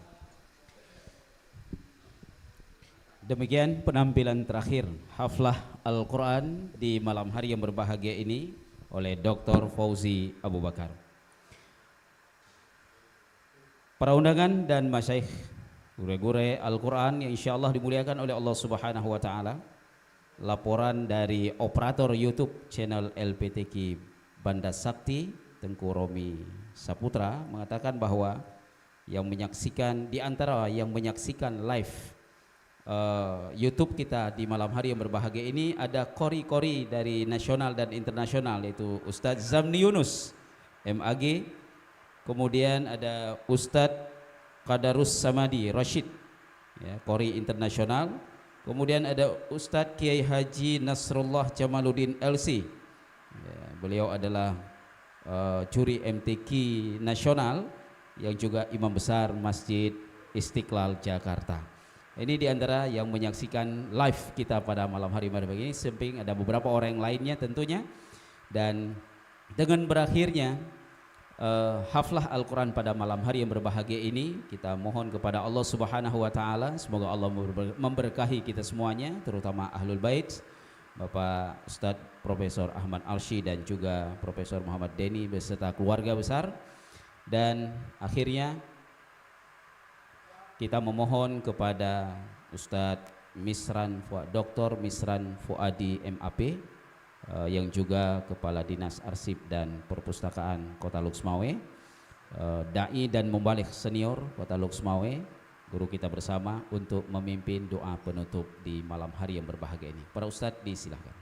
Demikian penampilan terakhir haflah Al-Quran di malam hari yang berbahagia ini oleh Dr. Fauzi Abu Bakar. Para undangan dan masyaikh, gure-gure Al-Quran yang insya Allah dimuliakan oleh Allah Subhanahu wa Ta'ala. Laporan dari operator YouTube channel LPTQ Banda Sakti Tengku Romi Saputra mengatakan bahwa yang menyaksikan, di antara yang menyaksikan live YouTube kita di malam hari yang berbahagia ini ada kori-kori dari nasional dan internasional, yaitu Ustadz Zamni Yunus MAG, kemudian ada Ustadz Qadarus Samadi Rashid, ya, kori internasional, kemudian ada Ustadz Kiai Haji Nasrullah Jamaluddin LC, ya, beliau adalah curi MTQ nasional yang juga imam besar Masjid Istiqlal Jakarta. Ini diantara yang menyaksikan live kita pada malam hari ini. Samping ada beberapa orang lainnya tentunya. Dan dengan berakhirnya haflah Al-Quran pada malam hari yang berbahagia ini, kita mohon kepada Allah Subhanahu wa Ta'ala, semoga Allah memberkahi kita semuanya, terutama Ahlul Bait, Bapak Ustadz Profesor Ahmad Alsy dan juga Profesor Muhammad Denny beserta keluarga besar. Dan akhirnya kita memohon kepada Ustadz Dr. Misran Fuadi MAP, yang juga Kepala Dinas Arsip dan Perpustakaan Kota Luxmawe, Dai dan Mubalik Senior Kota Luxmawe, guru kita bersama, untuk memimpin doa penutup di malam hari yang berbahagia ini. Para Ustadz disilahkan.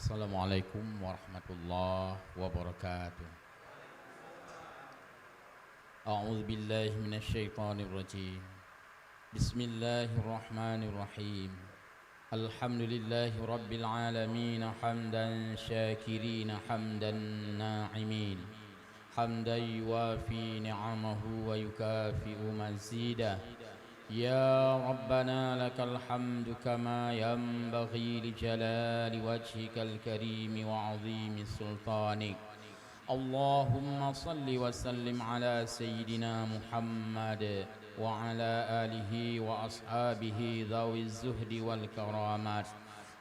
Assalamualaikum warahmatullahi wabarakatuh. A'udzu billahi minasyaitonir rajim. Bismillahirrahmanirrahim. Alhamdulillahi rabbil alamin, hamdan syakirin, hamdan na'imin, hamdan yuwafi ni'amahu wa yukafi'u mazidah. Ya Rabbana lakal hamdu kama yanbaghi li jalali wajhikal karimi wa azimi sultanik. Allahumma salli wa sallim ala Sayyidina Muhammad wa ala alihi wa ashabihi dhawi zuhdi wal karamat.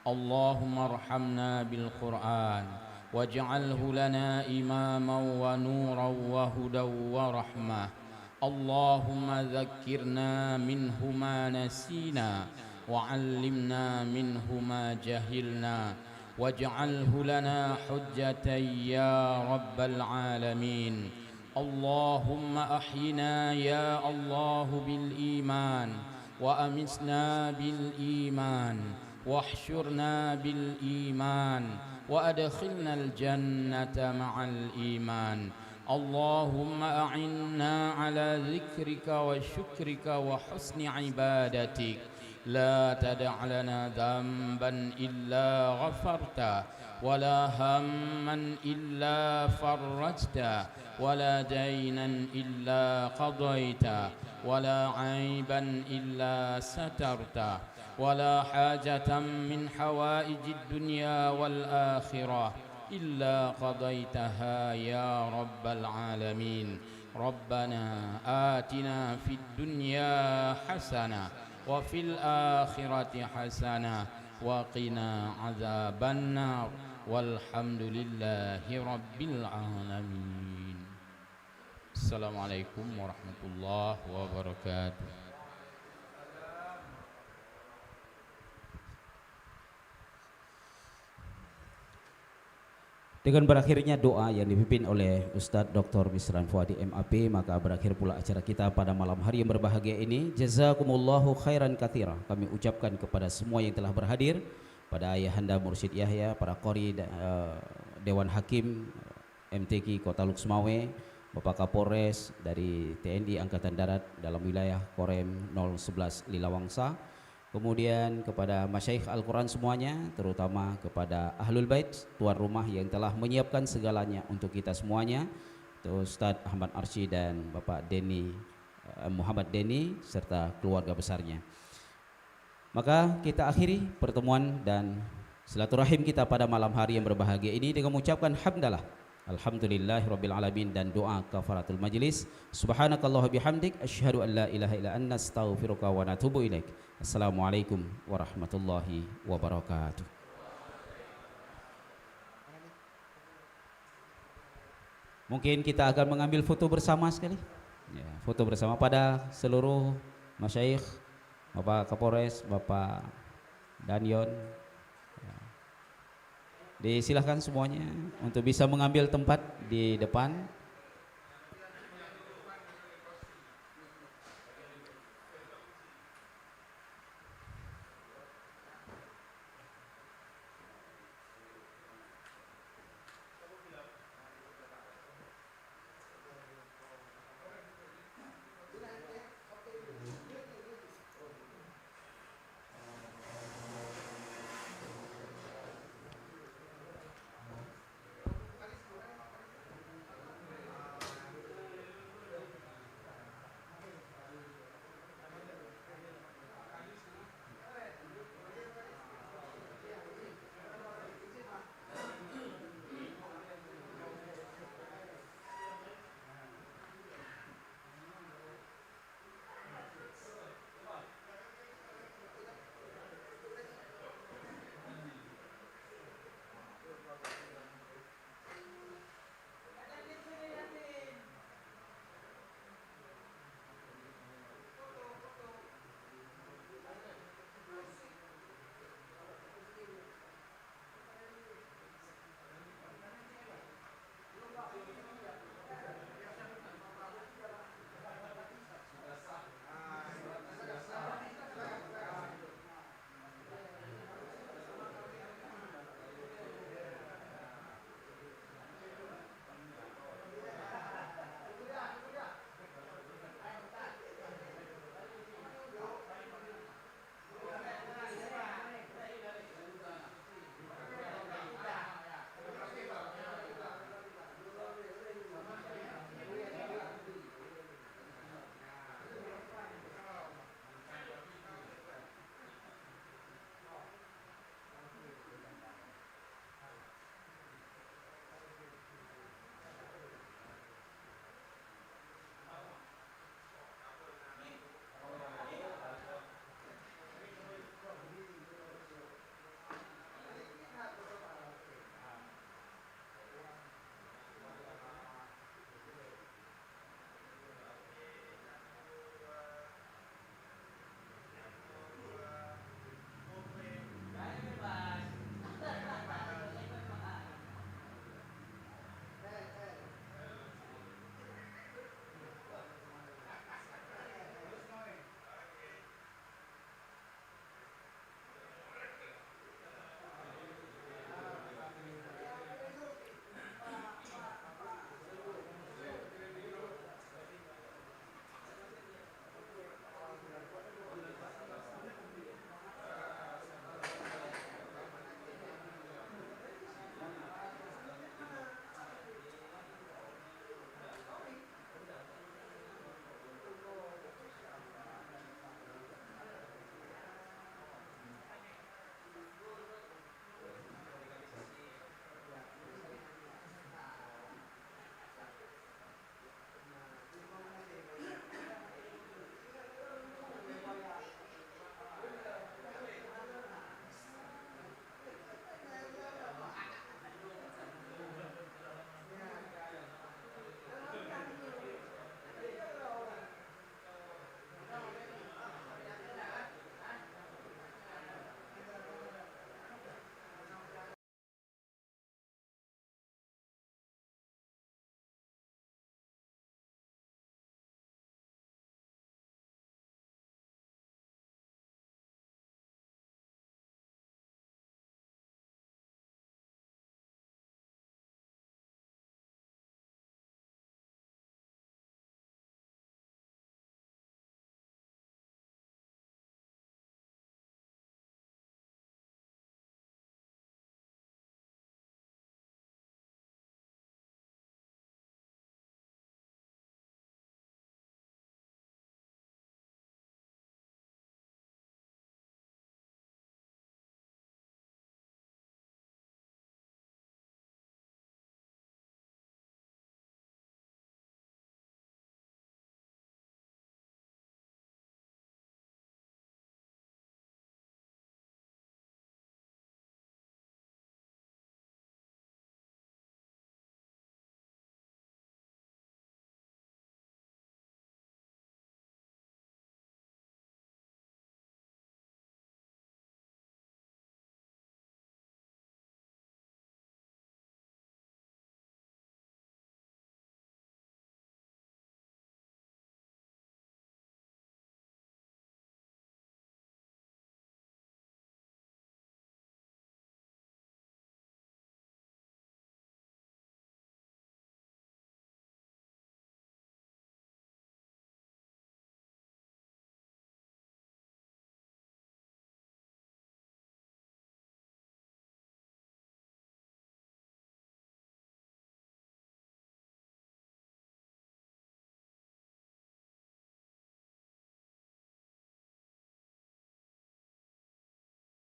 Allahumma arhamna bil Qur'an waj'alhu lana imaman wa nuran wa hudan wa rahmah. Allahumma dhakkirna minhu ma nasina wa 'allimna minhu ma jahilna waj'alhu lana hujjatan ya rabbal alamin. Allahumma ahyina ya Allah bil iman wa amisna bil iman wahsyurna bil iman wa adkhilna al jannata ma'al iman. Allahumma a'inna ala dhikrika wa syukrika wa husni ibadatik. La tada' lana dhanban illa ghafarta wa la hamman illa farajta wa la daynan illa qadayta wa la aiban illa satarta wa la hajatan min hawaijid dunya wal akhirah إلا قضيتها يا رب العالمين. ربنا آتنا في الدنيا حسنة وفي الآخرة حسنة وقنا عذاب النار والحمد لله رب العالمين. السلام عليكم ورحمة الله وبركاته. Dengan berakhirnya doa yang dipimpin oleh Ustadz Dr. Misran Fuadi MAP, maka berakhir pula acara kita pada malam hari yang berbahagia ini. Jazakumullahu khairan katsira. Kami ucapkan kepada semua yang telah berhadir, pada Ayahanda Mursyid Yahya, para qori Dewan Hakim MTQ Kota Luxmawe, Bapak Kapolres dari TNI Angkatan Darat dalam wilayah Korem 011 Lilawangsa, kemudian kepada masyaikh Al-Quran semuanya, terutama kepada Ahlul Bait, tuan rumah yang telah menyiapkan segalanya untuk kita semuanya, Ustadz Ahmad Arsy dan Bapak Muhammad Deni serta keluarga besarnya. Maka kita akhiri pertemuan dan silaturahim kita pada malam hari yang berbahagia ini dengan mengucapkan hamdalah alhamdulillahirabbil alamin dan doa kafaratul majlis. Subhanakallah bihamdik asyhadu an la ilaha illa anta astaghfiruka wa atubu ilaik. Assalamualaikum warahmatullahi wabarakatuh. Mungkin kita akan mengambil foto bersama sekali. Ya, foto bersama pada seluruh masyaikh, Bapak Kapolres, Bapak Danyon. Ya. Disilahkan semuanya untuk bisa mengambil tempat di depan.